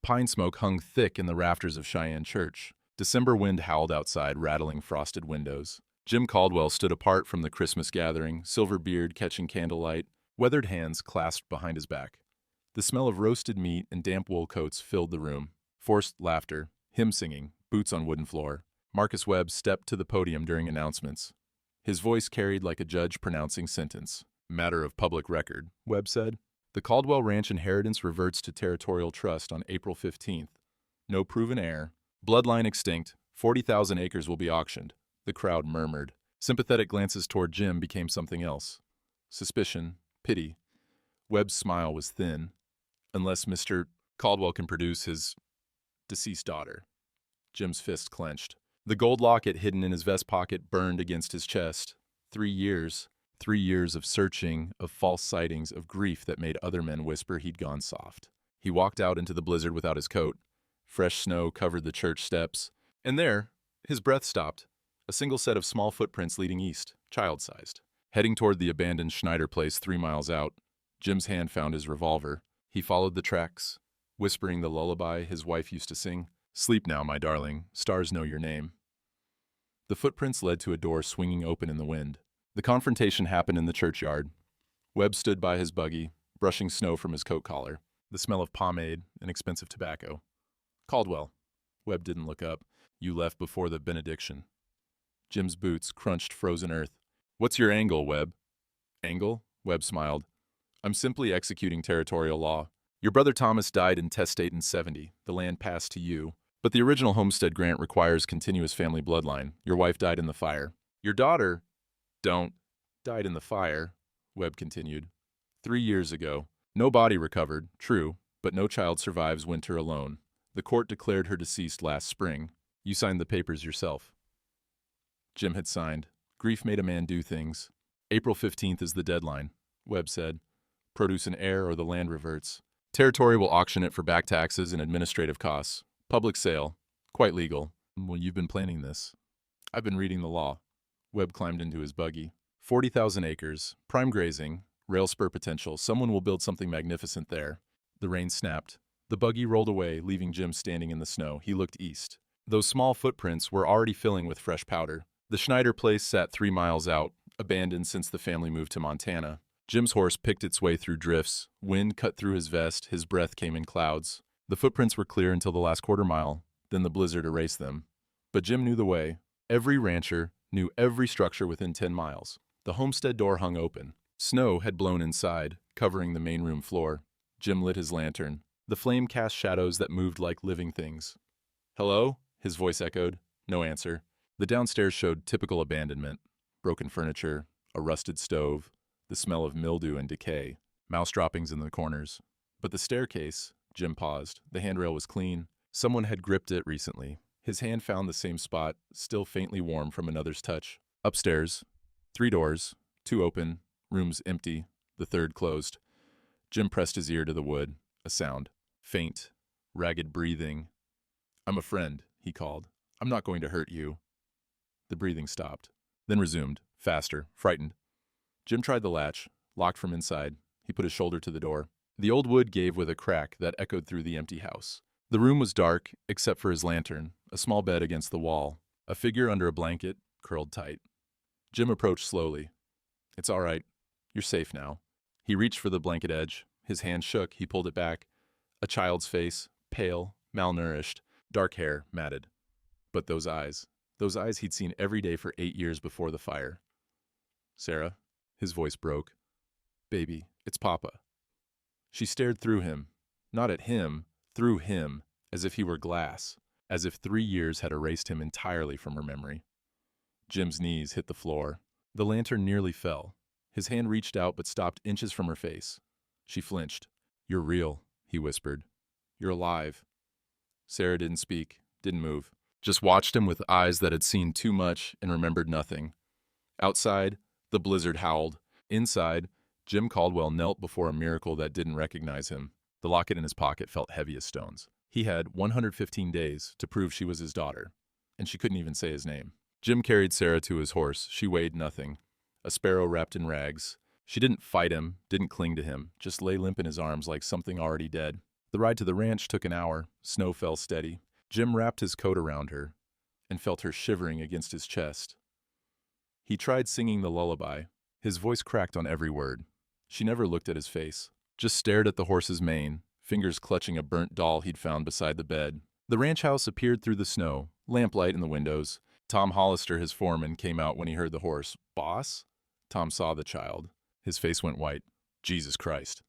Pine smoke hung thick in the rafters of Cheyenne Church. December wind howled outside, rattling frosted windows. Jim Caldwell stood apart from the Christmas gathering, silver beard catching candlelight, weathered hands clasped behind his back. The smell of roasted meat and damp wool coats filled the room. Forced laughter, hymn singing, boots on wooden floor. Marcus Webb stepped to the podium during announcements. His voice carried like a judge pronouncing sentence. "Matter of public record," Webb said. "The Caldwell Ranch inheritance reverts to territorial trust on April 15th. No proven heir. Bloodline extinct. 40,000 acres will be auctioned." The crowd murmured. Sympathetic glances toward Jim became something else. Suspicion, pity. Webb's smile was thin. "Unless Mr. Caldwell can produce his deceased daughter." Jim's fist clenched. The gold locket hidden in his vest pocket burned against his chest. 3 years. 3 years of searching, of false sightings, of grief that made other men whisper he'd gone soft. He walked out into the blizzard without his coat. Fresh snow covered the church steps. And there, his breath stopped. A single set of small footprints leading east, child-sized. Heading toward the abandoned Schneider place 3 miles out, Jim's hand found his revolver. He followed the tracks, whispering the lullaby his wife used to sing. "Sleep now, my darling. Stars know your name." The footprints led to a door swinging open in the wind. The confrontation happened in the churchyard. Webb stood by his buggy, brushing snow from his coat collar, the smell of pomade and expensive tobacco. "Caldwell." Webb didn't look up. "You left before the benediction." Jim's boots crunched frozen earth. "What's your angle, Webb?" "Angle?" Webb smiled. "I'm simply executing territorial law. Your brother Thomas died intestate in 70. The land passed to you. But the original homestead grant requires continuous family bloodline. Your wife died in the fire. Your daughter, died in the fire," Webb continued. 3 years ago. No body recovered, true, but no child survives winter alone. The court declared her deceased last spring. You signed the papers yourself." Jim had signed. Grief made a man do things. "April 15th is the deadline," Webb said. "Produce an heir or the land reverts. Territory will auction it for back taxes and administrative costs. Public sale. Quite legal." "Well, you've been planning this." "I've been reading the law." Webb climbed into his buggy. 40,000 acres, prime grazing, rail spur potential. Someone will build something magnificent there. The rain snapped. The buggy rolled away, leaving Jim standing in the snow. He looked east. Those small footprints were already filling with fresh powder. The Schneider place sat 3 miles out, abandoned since the family moved to Montana. Jim's horse picked its way through drifts. Wind cut through his vest. His breath came in clouds. The footprints were clear until the last quarter mile. Then the blizzard erased them. But Jim knew the way. Every rancher knew every structure within 10 miles. The homestead door hung open. Snow had blown inside, covering the main room floor. Jim lit his lantern. The flame cast shadows that moved like living things. "Hello?" his voice echoed. No answer. The downstairs showed typical abandonment. Broken furniture, a rusted stove, the smell of mildew and decay, mouse droppings in the corners. But the staircase, Jim paused. The handrail was clean. Someone had gripped it recently. His hand found the same spot, still faintly warm from another's touch. Upstairs, 3 doors, 2 open, rooms empty, the third closed. Jim pressed his ear to the wood. A sound. Faint, ragged breathing. "I'm a friend," he called. "I'm not going to hurt you." The breathing stopped, then resumed, faster, frightened. Jim tried the latch, locked from inside. He put his shoulder to the door. The old wood gave with a crack that echoed through the empty house. The room was dark, except for his lantern, a small bed against the wall, a figure under a blanket, curled tight. Jim approached slowly. "It's all right. You're safe now." He reached for the blanket edge. His hand shook. He pulled it back. A child's face, pale, malnourished, dark hair, matted. But those eyes he'd seen every day for 8 years before the fire. "Sarah," his voice broke. "Baby, it's Papa." She stared through him, not at him, through him, as if he were glass, as if 3 years had erased him entirely from her memory. Jim's knees hit the floor. The lantern nearly fell. His hand reached out but stopped inches from her face. She flinched. "You're real," he whispered. "You're alive." Sarah didn't speak, didn't move. Just watched him with eyes that had seen too much and remembered nothing. Outside, the blizzard howled. Inside, Jim Caldwell knelt before a miracle that didn't recognize him. The locket in his pocket felt heavy as stones. He had 115 days to prove she was his daughter, and she couldn't even say his name. Jim carried Sarah to his horse. She weighed nothing. A sparrow wrapped in rags. She didn't fight him, didn't cling to him, just lay limp in his arms like something already dead. The ride to the ranch took an hour. Snow fell steady. Jim wrapped his coat around her and felt her shivering against his chest. He tried singing the lullaby. His voice cracked on every word. She never looked at his face, just stared at the horse's mane, fingers clutching a burnt doll he'd found beside the bed. The ranch house appeared through the snow, lamplight in the windows. Tom Hollister, his foreman, came out when he heard the horse. "Boss?" Tom saw the child. His face went white. "Jesus Christ."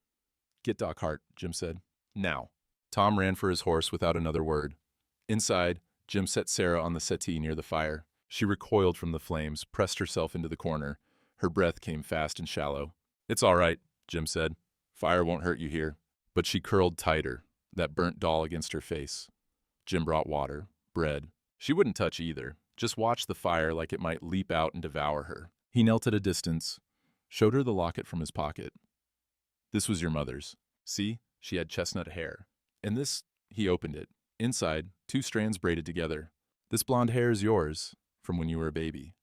"Get Doc Hart," Jim said. "Now." Tom ran for his horse without another word. Inside, Jim set Sarah on the settee near the fire. She recoiled from the flames, pressed herself into the corner. Her breath came fast and shallow. "It's all right," Jim said. "Fire won't hurt you here." But she curled tighter, that burnt doll against her face. Jim brought water, bread. She wouldn't touch either, just watch the fire like it might leap out and devour her. He knelt at a distance, showed her the locket from his pocket. "This was your mother's. See, she had chestnut hair. And this," he opened it. Inside, 2 strands braided together. "This blonde hair is yours, from when you were a baby."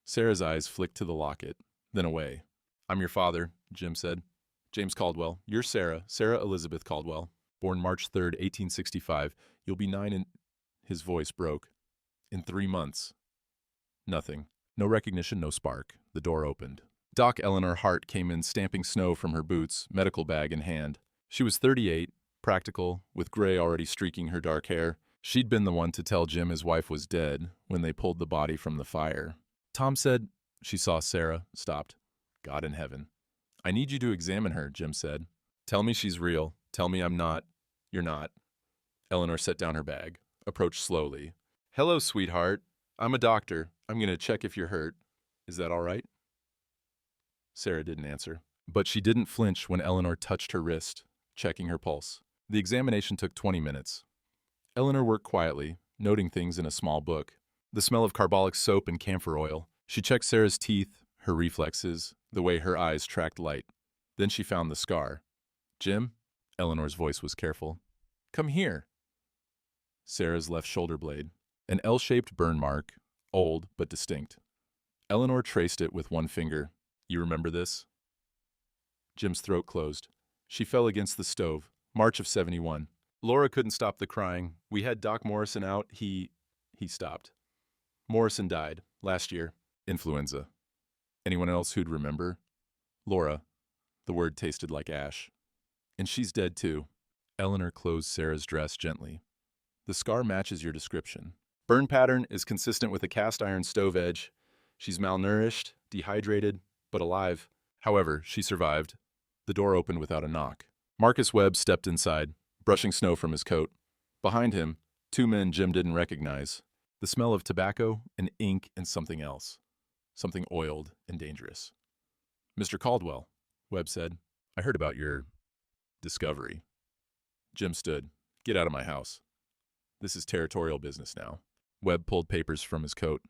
Sarah's eyes flicked to the locket, then away. "I'm your father," Jim said. "James Caldwell. You're Sarah, Sarah Elizabeth Caldwell. Born March 3rd, 1865. You'll be 9 in—" His voice broke. "In 3 months." Nothing. No recognition, no spark. The door opened. Doc Eleanor Hart came in, stamping snow from her boots, medical bag in hand. She was 38, practical, with gray already streaking her dark hair. She'd been the one to tell Jim his wife was dead when they pulled the body from the fire. Tom said— She saw Sarah, stopped. "God in heaven." "I need you to examine her," Jim said. "Tell me she's real. Tell me I'm not—" "You're not." Eleanor set down her bag, approached slowly. "Hello, sweetheart. I'm a doctor. I'm going to check if you're hurt. Is that all right?" Sarah didn't answer, but she didn't flinch when Eleanor touched her wrist, checking her pulse. The examination took 20 minutes. Eleanor worked quietly, noting things in a small book. The smell of carbolic soap and camphor oil. She checked Sarah's teeth, her reflexes, the way her eyes tracked light. Then she found the scar. "Jim?" Eleanor's voice was careful. "Come here." Sarah's left shoulder blade. An L-shaped burn mark, old but distinct. Eleanor traced it with one finger. "You remember this?" Jim's throat closed. She fell against the stove. March of 71. "Laura couldn't stop the crying. We had Doc Morrison out. He stopped. Morrison died. Last year. Influenza. Anyone else who'd remember?" "Laura." The word tasted like ash. "And she's dead too." Eleanor closed Sarah's dress gently. "The scar matches your description. Burn pattern is consistent with a cast iron stove edge. She's malnourished, dehydrated, but alive. However, she survived." The door opened without a knock. Marcus Webb stepped inside, brushing snow from his coat. Behind him, 2 men Jim didn't recognize. The smell of tobacco and ink and something else. Something oiled and dangerous. "Mr. Caldwell," Webb said. "I heard about your discovery." Jim stood. "Get out of my house. This is territorial business now." Webb pulled papers from his coat.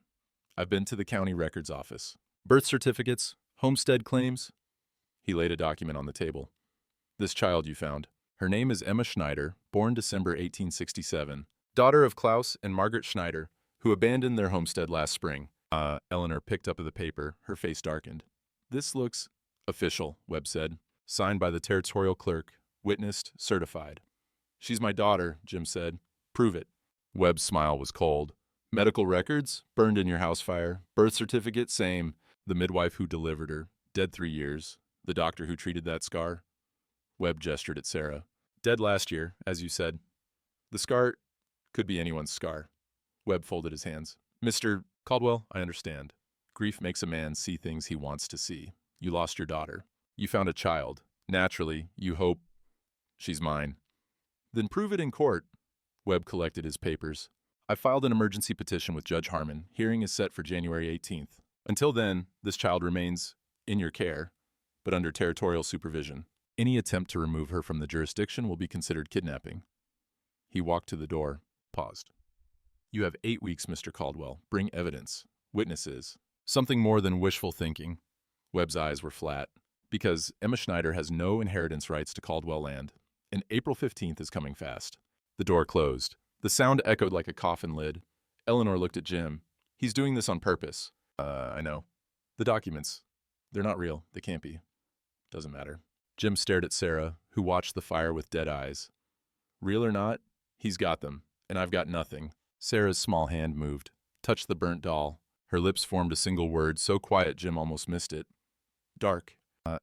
"I've been to the county records office. Birth certificates, homestead claims." He laid a document on the table. "This child you found. Her name is Emma Schneider, born December 1867. Daughter of Klaus and Margaret Schneider, who abandoned their homestead last spring." Eleanor picked up the paper. Her face darkened. "This looks official," Webb said. "Signed by the territorial clerk. Witnessed, certified." "She's my daughter," Jim said. "Prove it." Webb's smile was cold. "Medical records? Burned in your house fire. Birth certificate? Same. The midwife who delivered her. Dead 3 years. The doctor who treated that scar?" Webb gestured at Sarah. "Dead last year, as you said. The scar could be anyone's scar." Webb folded his hands. "Mr. Caldwell, I understand. Grief makes a man see things he wants to see. You lost your daughter. You found a child. Naturally, you hope she's mine. Then prove it in court." Webb collected his papers. "I filed an emergency petition with Judge Harmon. Hearing is set for January 18th. Until then, this child remains in your care, but under territorial supervision. Any attempt to remove her from the jurisdiction will be considered kidnapping." He walked to the door, paused. "You have 8 weeks, Mr. Caldwell. Bring evidence. Witnesses. Something more than wishful thinking." Webb's eyes were flat. "Because Emma Schneider has no inheritance rights to Caldwell land, and April 15th is coming fast." The door closed. The sound echoed like a coffin lid. Eleanor looked at Jim. "He's doing this on purpose." I know. The documents. They're not real. They can't be. Doesn't matter." Jim stared at Sarah, who watched the fire with dead eyes. Real or not, he's got them, and I've got nothing. Sarah's small hand moved, touched the burnt doll. Her lips formed a single word, so quiet Jim almost missed it. Dark.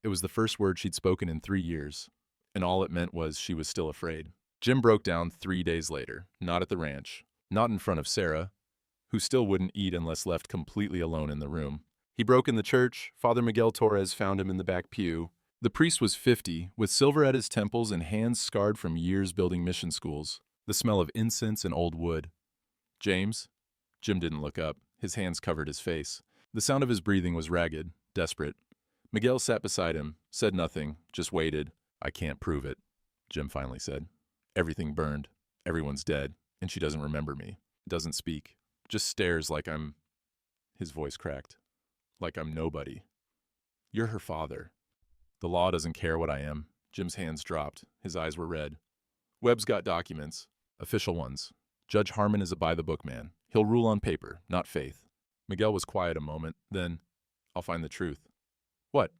It was the first word she'd spoken in 3 years, and all it meant was she was still afraid. Jim broke down 3 days later, not at the ranch, not in front of Sarah, who still wouldn't eat unless left completely alone in the room. He broke in the church. Father Miguel Torres found him in the back pew. The priest was 50, with silver at his temples and hands scarred from years building mission schools. The smell of incense and old wood. James? Jim didn't look up. His hands covered his face. The sound of his breathing was ragged, desperate. Miguel sat beside him, said nothing, just waited. I can't prove it, Jim finally said. Everything burned. Everyone's dead, and she doesn't remember me. Doesn't speak. Just stares like I'm... His voice cracked. Like I'm nobody. You're her father. The law doesn't care what I am. Jim's hands dropped. His eyes were red. Webb's got documents. Official ones. Judge Harmon is a by-the-book man. He'll rule on paper, not faith. Miguel was quiet a moment. Then, I'll find the truth. What?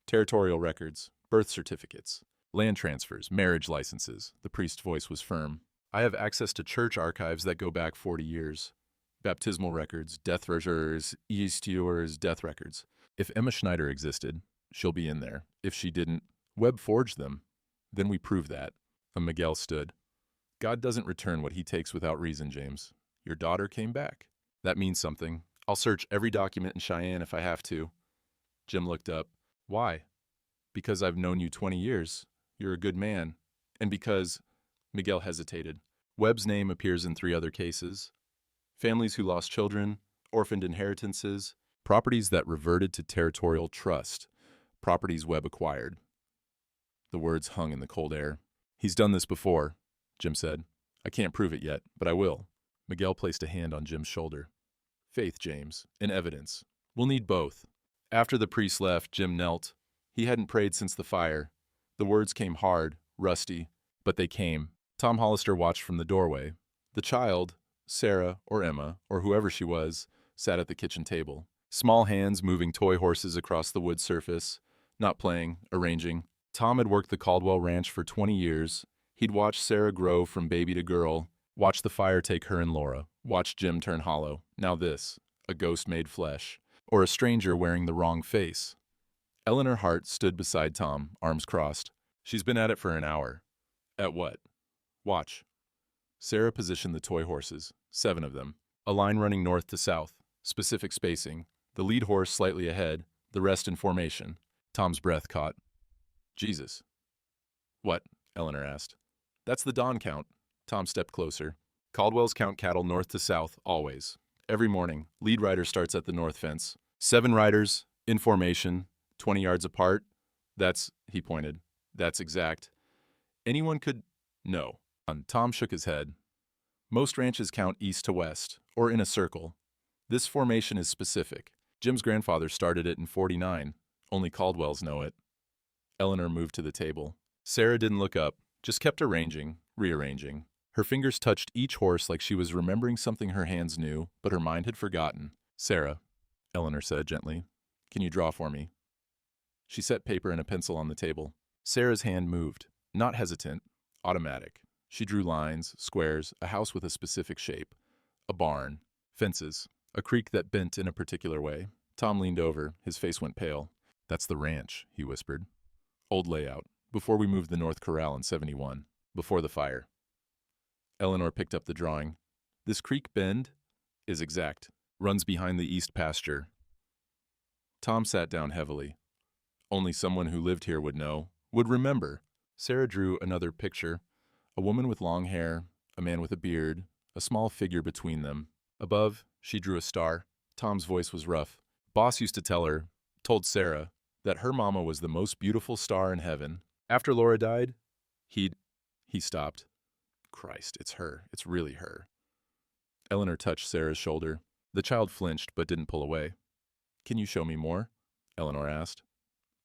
Territorial records, birth certificates, land transfers, marriage licenses. The priest's voice was firm. I have access to church archives that go back 40 years. Baptismal records, death registers, Eastewers, death records. If Emma Schneider existed, she'll be in there. If she didn't, Webb forged them. Then we prove that. And Miguel stood. God doesn't return what he takes without reason, James. Your daughter came back. That means something. I'll search every document in Cheyenne if I have to. Jim looked up. Why? Because I've known you 20 years. You're a good man. And because... Miguel hesitated. Webb's name appears in 3 other cases. Families who lost children, orphaned inheritances, properties that reverted to territorial trust, properties Webb acquired. The words hung in the cold air. He's done this before, Jim said. I can't prove it yet, but I will. Miguel placed a hand on Jim's shoulder. Faith, James, and evidence. We'll need both. After the priest left, Jim knelt. He hadn't prayed since the fire. The words came hard, rusty, but they came. Tom Hollister watched from the doorway. The child, Sarah or Emma, or whoever she was, sat at the kitchen table. Small hands moving toy horses across the wood surface. Not playing, arranging. Tom had worked the Caldwell Ranch for 20 years. He'd watched Sarah grow from baby to girl, watched the fire take her and Laura, watched Jim turn hollow. Now this, a ghost made flesh, or a stranger wearing the wrong face. Eleanor Hart stood beside Tom, arms crossed. She's been at it for an hour. At what? Watch. Sarah positioned the toy horses, 7 of them, a line running north to south, specific spacing, the lead horse slightly ahead, the rest in formation. Tom's breath caught. Jesus. What? Eleanor asked. That's the dawn count. Tom stepped closer. Caldwell's count cattle north to south, always. Every morning, lead rider starts at the north fence. 7 riders, in formation, 20 yards apart. That's, he pointed, that's exact. Anyone could... No. Tom shook his head. Most ranches count east to west, or in a circle. This formation is specific. Jim's grandfather started it in 49. Only Caldwells know it. Eleanor moved to the table. Sarah didn't look up, just kept arranging, rearranging. Her fingers touched each horse like she was remembering something her hands knew, but her mind had forgotten. Sarah, Eleanor said gently, can you draw for me? She set paper and a pencil on the table. Sarah's hand moved, not hesitant, automatic. She drew lines, squares, a house with a specific shape, a barn, fences, a creek that bent in a particular way. Tom leaned over, his face went pale. That's the ranch, he whispered. Old layout, before we moved the North Corral in 71, before the fire. Eleanor picked up the drawing. This creek bend is exact, runs behind the east pasture. Tom sat down heavily. Only someone who lived here would know, would remember. Sarah drew another picture. A woman with long hair, a man with a beard, a small figure between them. Above, she drew a star. Tom's voice was rough. Boss used to told Sarah, that her mama was the most beautiful star in heaven. After Laura died, he stopped. Christ, it's her. It's really her. Eleanor touched Sarah's shoulder. The child flinched but didn't pull away. Can you show me more? Eleanor asked.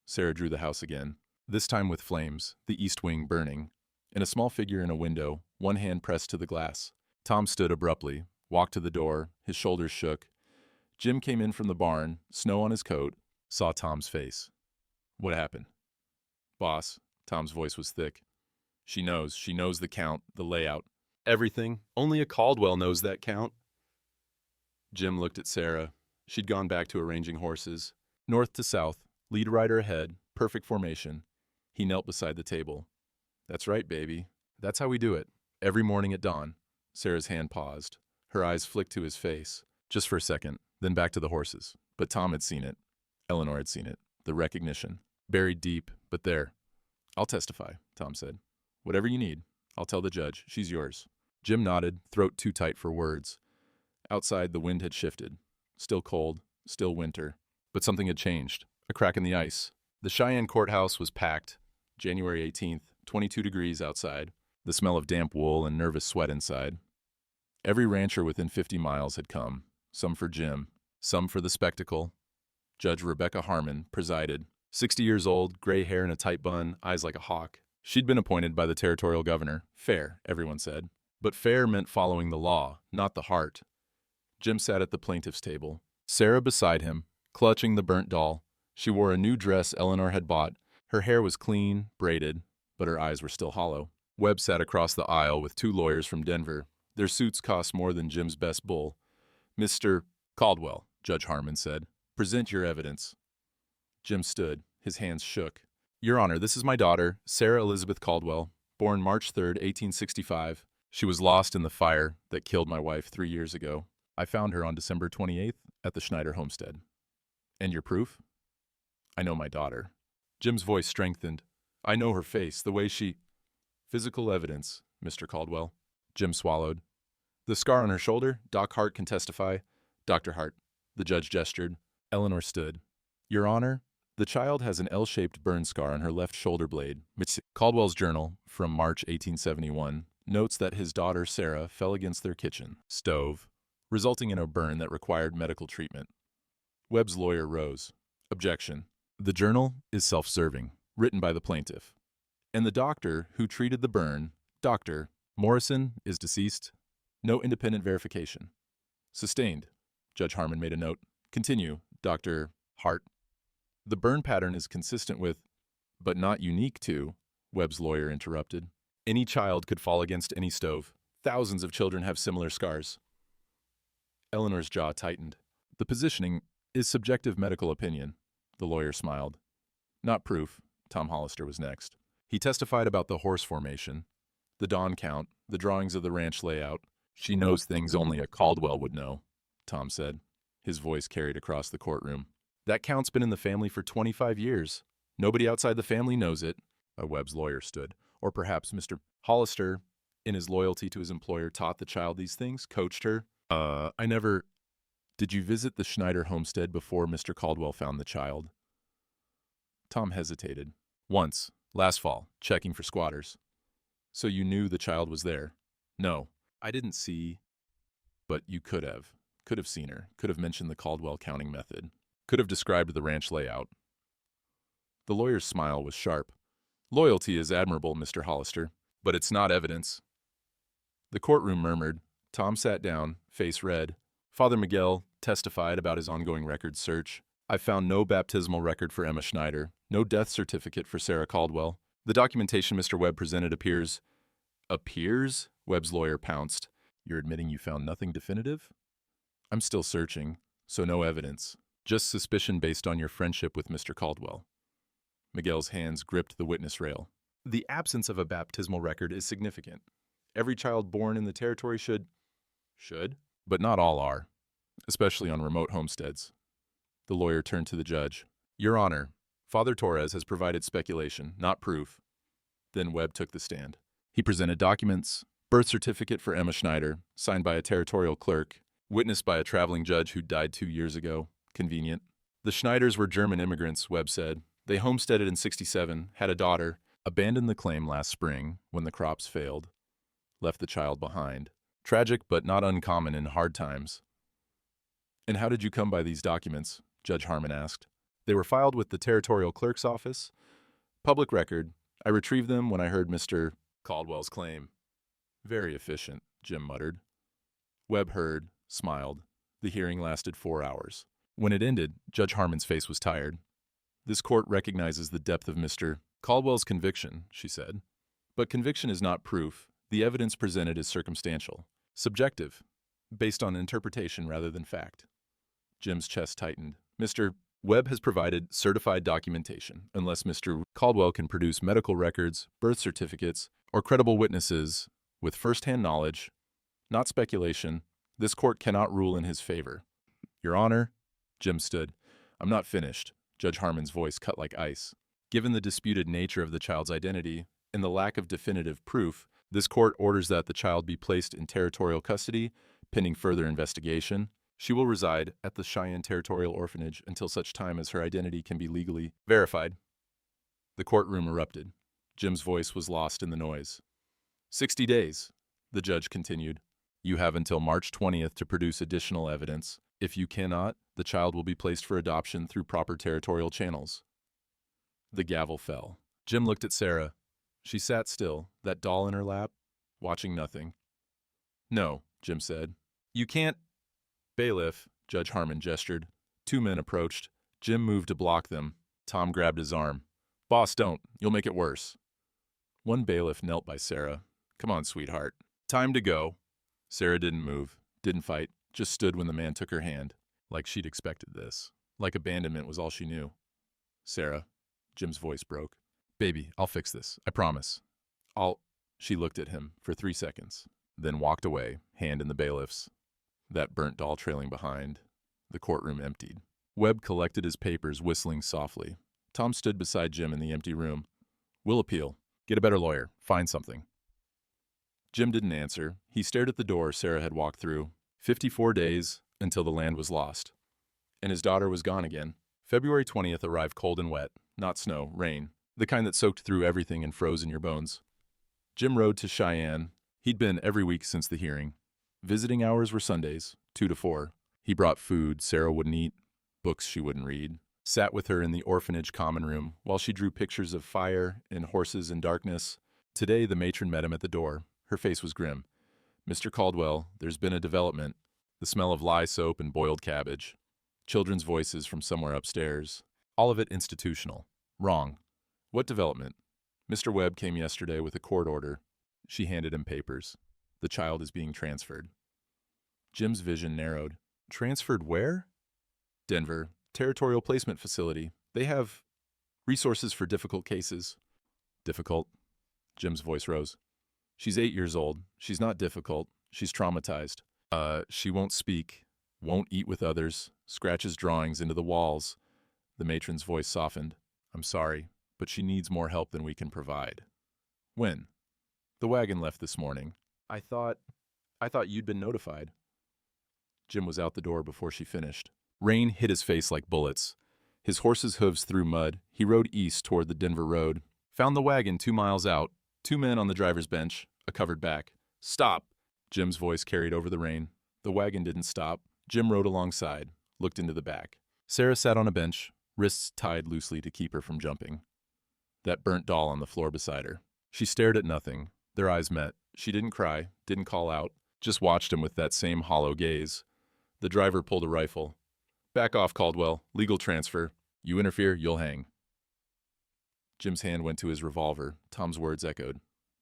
Sarah drew the house again, this time with flames, the east wing burning, and a small figure in a window, one hand pressed to the glass. Tom stood abruptly, walked to the door, his shoulders shook. Jim came in from the barn, snow on his coat, saw Tom's face. What happened? Boss, Tom's voice was thick. She knows the count, the layout. Everything. Only a Caldwell knows that count. Jim looked at Sarah. She'd gone back to arranging horses. North to south, lead rider ahead, perfect formation. He knelt beside the table. That's right, baby. That's how we do it. Every morning at dawn. Sarah's hand paused. Her eyes flicked to his face. Just for a second, then back to the horses. But Tom had seen it. Eleanor had seen it. The recognition. Buried deep, but there. I'll testify, Tom said. Whatever you need. I'll tell the judge. She's yours. Jim nodded, throat too tight for words. Outside, the wind had shifted. Still cold, still winter. But something had changed. A crack in the ice. The Cheyenne courthouse was packed. January 18th, 22 degrees outside. The smell of damp wool and nervous sweat inside. Every rancher within 50 miles had come. Some for Jim. Some for the spectacle. Judge Rebecca Harmon presided. 60 years old, gray hair in a tight bun, eyes like a hawk. She'd been appointed by the territorial governor. Fair, everyone said. But fair meant following the law, not the heart. Jim sat at the plaintiff's table. Sarah beside him, clutching the burnt doll. She wore a new dress Eleanor had bought. Her hair was clean, braided, but her eyes were still hollow. Webb sat across the aisle with two lawyers from Denver. Their suits cost more than Jim's best bull. Mr. Caldwell, Judge Harmon said, present your evidence. Jim stood. His hands shook. Your Honor, this is my daughter, Sarah Elizabeth Caldwell, born March 3rd, 1865. She was lost in the fire that killed my wife 3 years ago. I found her on December 28th at the Schneider homestead. And your proof? I know my daughter. Jim's voice strengthened. I know her face, the way she... Physical evidence, Mr. Caldwell. Jim swallowed. The scar on her shoulder, Doc Hart can testify. Dr. Hart. The judge gestured. Eleanor stood. Your Honor, the child has an L-shaped burn scar on her left shoulder blade. Caldwell's journal, from March 1871, notes that his daughter Sarah fell against their kitchen stove, resulting in a burn that required medical treatment. Webb's lawyer rose. Objection. The journal is self-serving, written by the plaintiff. And the doctor who treated the burn, Dr. Morrison, is deceased. No independent verification. Sustained. Judge Harmon made a note. Continue, Dr. Hart. The burn pattern is consistent with, but not unique to, Webb's lawyer interrupted. Any child could fall against any stove. Thousands of children have similar scars. Eleanor's jaw tightened. The positioning is subjective medical opinion. The lawyer smiled. Not proof. Tom Hollister was next. He testified about the horse formation, the dawn count, the drawings of the ranch layout. She knows things only a Caldwell would know, Tom said. His voice carried across the courtroom. That count's been in the family for 25 years. Nobody outside the family knows it. A Webb's lawyer stood. Or perhaps Mr. Hollister, in his loyalty to his employer, taught the child these things, coached her. I never... Did you visit the Schneider homestead before Mr. Caldwell found the child? Tom hesitated. Once, last fall, checking for squatters. So you knew the child was there? No, I didn't see. But you could have. Could have seen her. Could have mentioned the Caldwell counting method. Could have described the ranch layout. The lawyer's smile was sharp. Loyalty is admirable, Mr. Hollister, but it's not evidence. The courtroom murmured. Tom sat down, face red. Father Miguel testified about his ongoing records search. I found no baptismal record for Emma Schneider, no death certificate for Sarah Caldwell. The documentation Mr. Webb presented appears... Appears? Webb's lawyer pounced. You're admitting you found nothing definitive? I'm still searching, so no evidence. Just suspicion based on your friendship with Mr. Caldwell. Miguel's hands gripped the witness rail. The absence of a baptismal record is significant. Every child born in the territory should, but not all are, especially on remote homesteads. The lawyer turned to the judge. Your Honor, Father Torres has provided speculation, not proof. Then Webb took the stand. He presented documents, birth certificate for Emma Schneider, signed by a territorial clerk, witnessed by a traveling judge who died 2 years ago. Convenient. The Schneiders were German immigrants, Webb said. They homesteaded in '67, had a daughter, abandoned the claim last spring when the crops failed, left the child behind. Tragic but not uncommon in hard times. And how did you come by these documents? Judge Harmon asked. They were filed with the territorial clerk's office. Public record. I retrieved them when I heard Mr. Caldwell's claim. Very efficient, Jim muttered. Webb heard, smiled. The hearing lasted 4 hours. When it ended, Judge Harmon's face was tired. This court recognizes the depth of Mr. Caldwell's conviction, she said. But conviction is not proof. The evidence presented is circumstantial, subjective, based on interpretation rather than fact. Jim's chest tightened. Mr. Webb has provided certified documentation. Unless Mr. Caldwell can produce medical records, birth certificates, or credible witnesses with first-hand knowledge, not speculation, this court cannot rule in his favor. Your Honor, Jim stood. I'm not finished. Judge Harmon's voice cut like ice. Given the disputed nature of the child's identity and the lack of definitive proof, this court orders that the child be placed in territorial custody pending further investigation. She will reside at the Cheyenne Territorial Orphanage until such time as her identity can be legally verified. The courtroom erupted. Jim's voice was lost in the noise. 60 days, the judge continued. You have until March 20th to produce additional evidence. If you cannot, the child will be placed for adoption through proper territorial channels. The gavel fell. Jim looked at Sarah. She sat still, that doll in her lap, watching nothing. No, Jim said. You can't. Bailiff, Judge Harmon gestured. 2 men approached. Jim moved to block them. Tom grabbed his arm. Boss, don't. You'll make it worse. One bailiff knelt by Sarah. Come on, sweetheart. Time to go. Sarah didn't move, didn't fight, just stood when the man took her hand, like she'd expected this. Like abandonment was all she knew. Sarah, Jim's voice broke. Baby, I'll fix this. I promise. She looked at him for 3 seconds, then walked away, hand in the bailiff's. That burnt doll trailing behind. The courtroom emptied. Webb collected his papers, whistling softly. Tom stood beside Jim in the empty room. We'll appeal. Get a better lawyer. Find something. Jim didn't answer. He stared at the door Sarah had walked through. 54 days until the land was lost. And his daughter was gone again. February 20th arrived cold and wet. Not snow, rain. The kind that soaked through everything and froze in your bones. Jim rode to Cheyenne. He'd been every week since the hearing. Visiting hours were Sundays, 2 to 4. He brought food Sarah wouldn't eat, books she wouldn't read. Sat with her in the orphanage common room while she drew pictures of fire and horses in darkness. Today the matron met him at the door. Her face was grim. Mr. Caldwell, there's been a development. The smell of lye soap and boiled cabbage. Children's voices from somewhere upstairs. All of it institutional. Wrong. What development? Mr. Webb came yesterday with a court order. She handed him papers. The child is being transferred. Jim's vision narrowed. Transferred where? Denver. Territorial Placement Facility. They have resources for difficult cases. Difficult? Jim's voice rose. She's 8 years old. She's not difficult. She's traumatized. She won't speak, won't eat with others, scratches drawings into the walls. The matron's voice softened. I'm sorry, but she needs more help than we can provide. When? The wagon left this morning. I thought you'd been notified. Jim was out the door before she finished. Rain hit his face like bullets. His horse's hooves through mud. He rode east toward the Denver road. Found the wagon 2 miles out. 2 men on the driver's bench, a covered back. Stop! Jim's voice carried over the rain. The wagon didn't stop. Jim rode alongside, looked into the back. Sarah sat on a bench, wrists tied loosely to keep her from jumping. That burnt doll on the floor beside her. She stared at nothing. Their eyes met. She didn't cry, didn't call out, just watched him with that same hollow gaze. The driver pulled a rifle. Back off, Caldwell. Legal transfer. You interfere, you'll hang. Jim's hand went to his revolver. Tom's words echoed.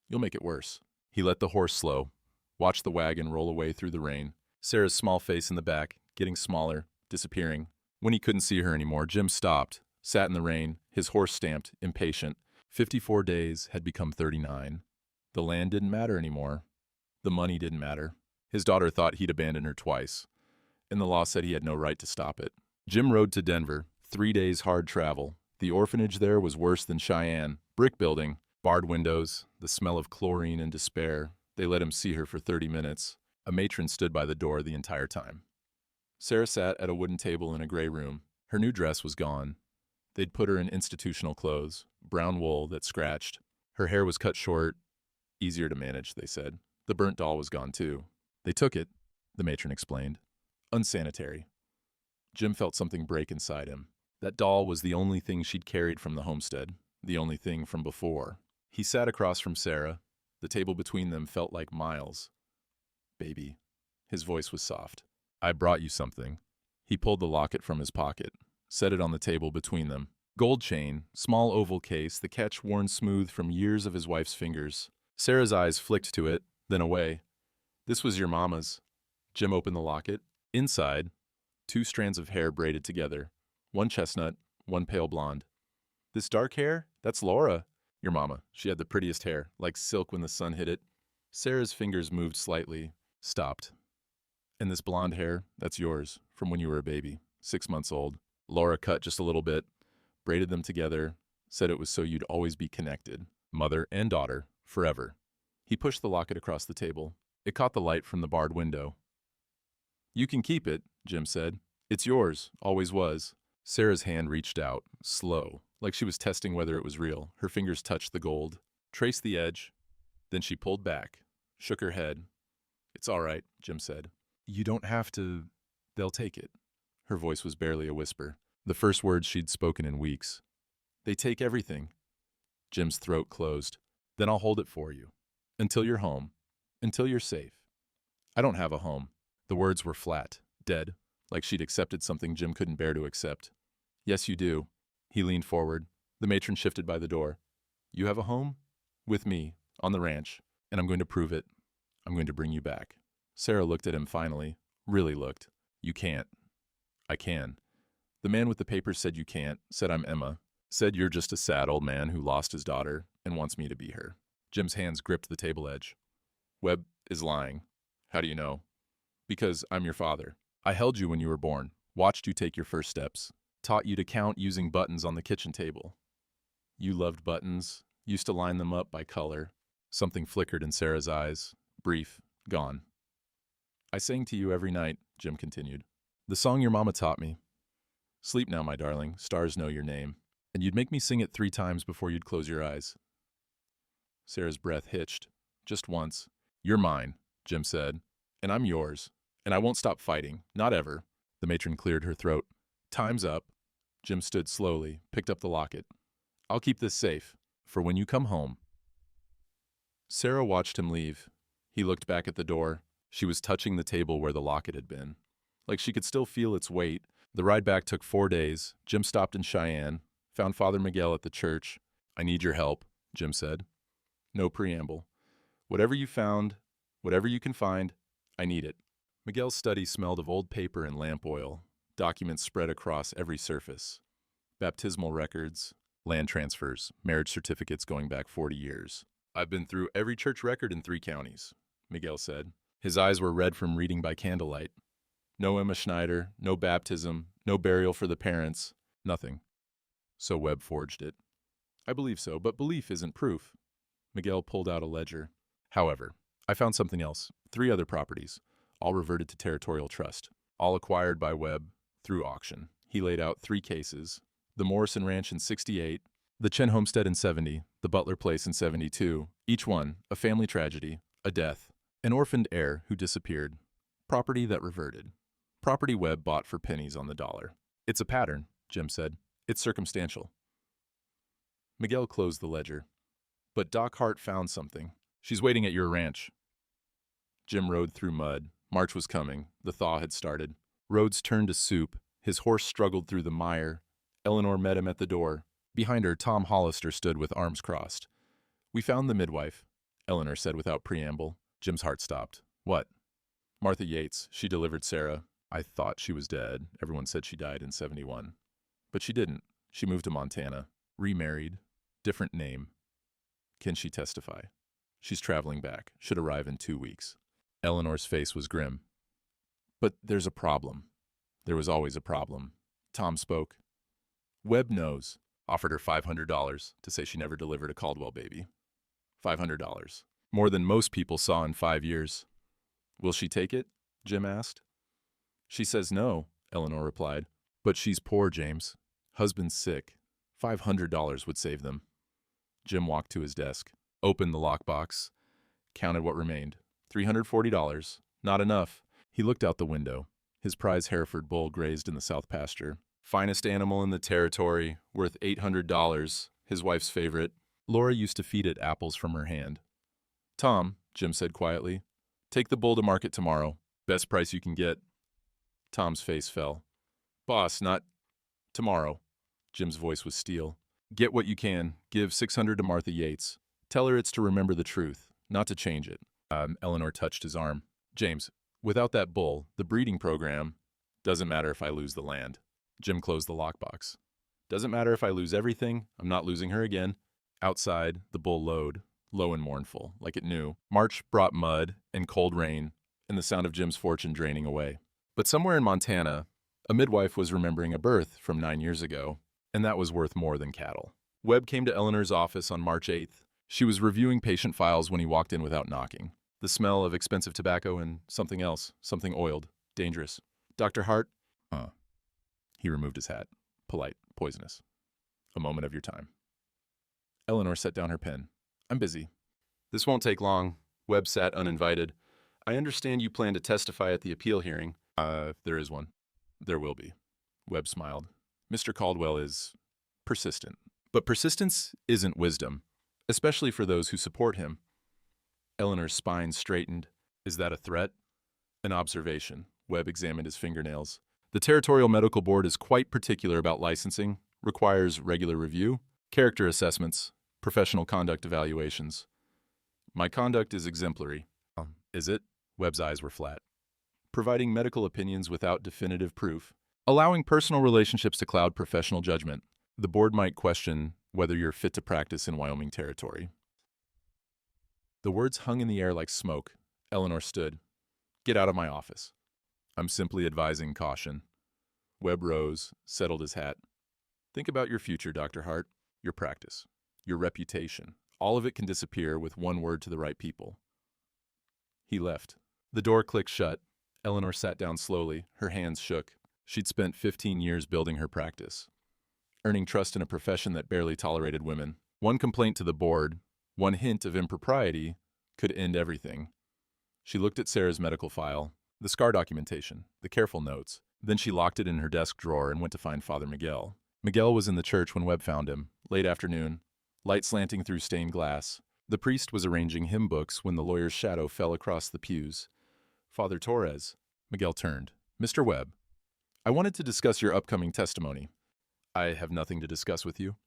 You'll make it worse. He let the horse slow, watched the wagon roll away through the rain. Sarah's small face in the back, getting smaller, disappearing. When he couldn't see her anymore, Jim stopped, sat in the rain, his horse stamped, impatient. 54 days had become 39. The land didn't matter anymore. The money didn't matter. His daughter thought he'd abandoned her twice, and the law said he had no right to stop it. Jim rode to Denver, 3 days hard travel. The orphanage there was worse than Cheyenne. Brick building, barred windows, the smell of chlorine and despair. They let him see her for 30 minutes. A matron stood by the door the entire time. Sarah sat at a wooden table in a gray room. Her new dress was gone. They'd put her in institutional clothes, brown wool that scratched. Her hair was cut short, easier to manage, they said. The burnt doll was gone too. They took it, the matron explained. Unsanitary. Jim felt something break inside him. That doll was the only thing she'd carried from the homestead, the only thing from before. He sat across from Sarah. The table between them felt like miles. Baby. His voice was soft. I brought you something. He pulled the locket from his pocket, set it on the table between them. Gold chain, small oval case, the catch worn smooth from years of his wife's fingers. Sarah's eyes flicked to it, then away. This was your mama's. Jim opened the locket. Inside, 2 strands of hair braided together. One chestnut, one pale blonde. This dark hair? That's Laura. Your mama. She had the prettiest hair, like silk when the sun hit it. Sarah's fingers moved slightly, stopped. And this blonde hair, that's yours, from when you were a baby, 6 months old. Laura cut just a little bit, braided them together, said it was so you'd always be connected, mother and daughter, forever. He pushed the locket across the table. It caught the light from the barred window. You can keep it, Jim said. It's yours, always was. Sarah's hand reached out, slow, like she was testing whether it was real. Her fingers touched the gold, traced the edge. Then she pulled back, shook her head. It's all right, Jim said. You don't have to. They'll take it. Her voice was barely a whisper, the first words she'd spoken in weeks. They take everything. Jim's throat closed. Then I'll hold it for you. Until you're home. Until you're safe. I don't have a home. The words were flat, dead, like she'd accepted something Jim couldn't bear to accept. Yes, you do. He leaned forward. The matron shifted by the door. You have a home? With me, on the ranch, and I'm going to prove it. I'm going to bring you back. Sarah looked at him finally, really looked. You can't. I can. The man with the papers said you can't, said I'm Emma, said you're just a sad old man who lost his daughter and wants me to be her. Jim's hands gripped the table edge. Webb is lying. How do you know? Because I'm your father. I held you when you were born, watched you take your first steps, taught you to count using buttons on the kitchen table. You loved buttons, used to line them up by color. Something flickered in Sarah's eyes, brief, gone. I sang to you every night, Jim continued. The song your mama taught me. Sleep now, my darling, stars know your name. And you'd make me sing it 3 times before you'd close your eyes. Sarah's breath hitched, just once. You're mine, Jim said, and I'm yours, and I won't stop fighting, not ever. The matron cleared her throat. Time's up. Jim stood slowly, picked up the locket. I'll keep this safe, for when you come home. Sarah watched him leave. He looked back at the door. She was touching the table where the locket had been. Like she could still feel its weight. The ride back took 4 days. Jim stopped in Cheyenne, found Father Miguel at the church. I need your help, Jim said. No preamble. Whatever you found, whatever you can find, I need it. Miguel's study smelled of old paper and lamp oil, documents spread across every surface. Baptismal records, land transfers, marriage certificates going back 40 years. I've been through every church record in 3 counties, Miguel said. His eyes were red from reading by candlelight. No Emma Schneider, no baptism, no burial for the parents, nothing. So Webb forged it. I believe so, but belief isn't proof. Miguel pulled out a ledger. However, I found something else. 3 other properties, all reverted to territorial trust, all acquired by Webb through auction. He laid out 3 cases. The Morrison Ranch in 68, the Chen Homestead in 70, the Butler Place in 72, each one a family tragedy, a death, an orphaned heir who disappeared, property that reverted, property Webb bought for pennies on the dollar. It's a pattern, Jim said. It's circumstantial. Miguel closed the ledger. But Doc Hart found something. She's waiting at your ranch. Jim rode through mud. March was coming. The thaw had started. Roads turned to soup. His horse struggled through the mire. Eleanor met him at the door. Behind her, Tom Hollister stood with arms crossed. We found the midwife, Eleanor said without preamble. Jim's heart stopped. What? Martha Yates. She delivered Sarah. I thought she was dead. Everyone said she died in 71. But she didn't. She moved to Montana. Remarried. Different name. Can she testify? She's traveling back. Should arrive in 2 weeks. Eleanor's face was grim. But there's a problem. There was always a problem. Tom spoke. Webb knows. Offered her $500 to say she never delivered a Caldwell baby. $500. More than most people saw in 5 years. Will she take it? Jim asked. She says no, Eleanor replied. But she's poor, James. Husband's sick. $500 would save them. Jim walked to his desk, opened the lockbox, counted what remained. $340. Not enough. He looked out the window. His prize Hereford bull grazed in the south pasture. Finest animal in the territory, worth $800, his wife's favorite. Laura used to feed it apples from her hand. Tom, Jim said quietly, take the bull to market tomorrow. Best price you can get. Tom's face fell. Boss, not tomorrow. Jim's voice was steel. Get what you can. Give 600 to Martha Yates. Tell her it's to remember the truth, not to change it. Eleanor touched his arm. James, without that bull, the breeding program, doesn't matter if I lose the land. Jim closed the lockbox. Doesn't matter if I lose everything, I'm not losing her again. Outside, the bull lowed, low and mournful, like it knew. March brought mud and cold rain and the sound of Jim's fortune draining away. But somewhere in Montana, a midwife was remembering a birth from 9 years ago, and that was worth more than cattle. Webb came to Eleanor's office on March 8th. She was reviewing patient files when he walked in without knocking. The smell of expensive tobacco and something else, something oiled, dangerous. Dr. Hart? He removed his hat. Polite, poisonous. A moment of your time. Eleanor set down her pen. I'm busy. This won't take long. Webb sat uninvited. I understand you plan to testify at the appeal hearing. If there is one. There will be. Webb smiled. Mr. Caldwell is persistent. But persistence isn't wisdom, especially for those who support him. Eleanor's spine straightened. Is that a threat? An observation. Webb examined his fingernails. The Territorial Medical Board is quite particular about licensing, requires regular review, character assessments, professional conduct evaluations. My conduct is exemplary. Is it? Webb's eyes were flat. Providing medical opinions without definitive proof. Allowing personal relationships to cloud professional judgment. The board might question whether you're fit to practice in Wyoming territory. The words hung in the air like smoke. Eleanor stood. Get out of my office. I'm simply advising caution. Webb rose, settled his hat. Think about your future, Dr. Hart. Your practice. Your reputation. All of it can disappear with one word to the right people. He left. The door clicked shut. Eleanor sat down slowly. Her hands shook. She'd spent 15 years building her practice, earning trust in a profession that barely tolerated women. One complaint to the board, one hint of impropriety, could end everything. She looked at Sarah's medical file, the scar documentation, the careful notes. Then she locked it in her desk drawer and went to find Father Miguel. Miguel was in the church when Webb found him, late afternoon, light slanting through stained glass. The priest was arranging hymn books when the lawyer's shadow fell across the pews. Father Torres. Miguel turned. Mr. Webb, I wanted to discuss your upcoming testimony. I have nothing to discuss with you.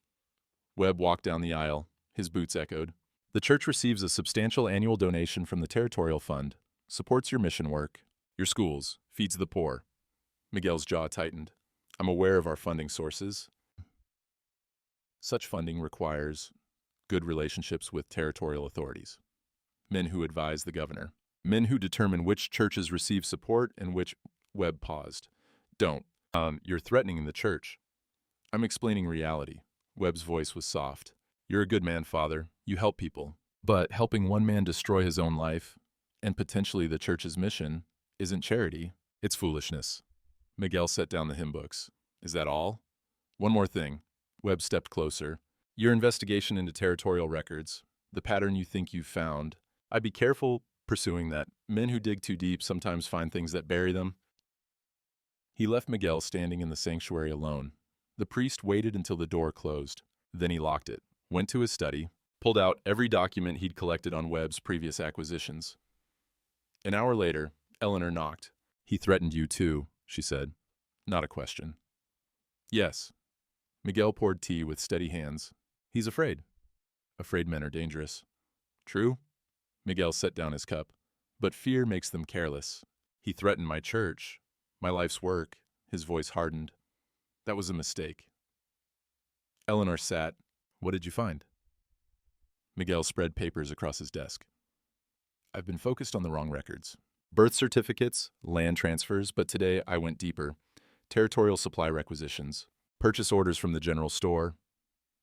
Webb walked down the aisle. His boots echoed. The church receives a substantial annual donation from the Territorial Fund, supports your mission work, your schools, feeds the poor. Miguel's jaw tightened. I'm aware of our funding sources. Such funding requires good relationships with territorial authorities, men who advise the governor, men who determine which churches receive support and which. Webb paused. Don't. You're threatening the church. I'm explaining reality. Webb's voice was soft. You're a good man, Father. You help people. But helping one man destroy his own life, and potentially the church's mission, isn't charity. It's foolishness. Miguel set down the hymn books. Is that all? One more thing. Webb stepped closer. Your investigation into territorial records, the pattern you think you've found. I'd be careful pursuing that. Men who dig too deep sometimes find things that bury them. He left Miguel standing in the sanctuary alone. The priest waited until the door closed. Then he locked it, went to his study, pulled out every document he'd collected on Webb's previous acquisitions. An hour later, Eleanor knocked. He threatened you too, she said. Not a question. Yes. Miguel poured tea with steady hands. He's afraid. Afraid men are dangerous. True? Miguel set down his cup. But fear makes them careless. He threatened my church, my life's work. His voice hardened. That was a mistake. Eleanor sat. What did you find? Miguel spread papers across his desk. I've been focused on the wrong records. Birth certificates, land transfers, but today I went deeper. Territorial supply requisitions, purchase orders from the general store.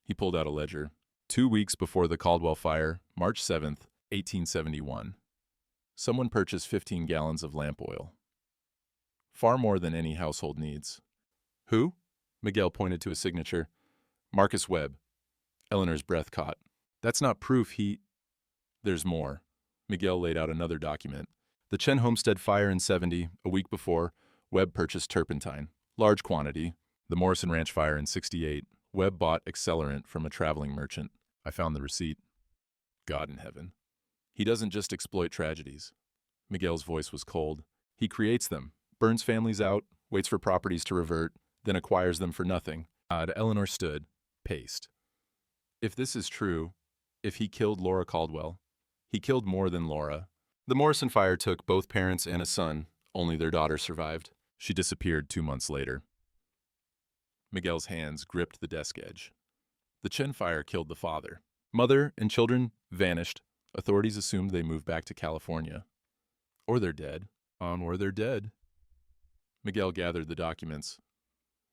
He pulled out a ledger. 2 weeks before the Caldwell fire, March 7th, 1871. Someone purchased 15 gallons of lamp oil. Far more than any household needs. Who? Miguel pointed to a signature. Marcus Webb. Eleanor's breath caught. That's not proof There's more. Miguel laid out another document. The Chen Homestead fire in 70, a week before, Webb purchased turpentine. Large quantity. The Morrison Ranch fire in 68. Webb bought accelerant from a traveling merchant. I found the receipt. God in heaven. He doesn't just exploit tragedies. Miguel's voice was cold. He creates them, burns families out, waits for properties to revert, then acquires them for nothing. Eleanor stood, paced. If this is true, if he killed Laura Caldwell, he killed more than Laura. The Morrison fire took both parents and a son. Only their daughter survived. She disappeared 2 months later. Miguel's hands gripped the desk edge. The Chen fire killed the father. Mother and children vanished. Authorities assumed they moved back to California. Or they're dead. Or they're dead. Miguel gathered the documents.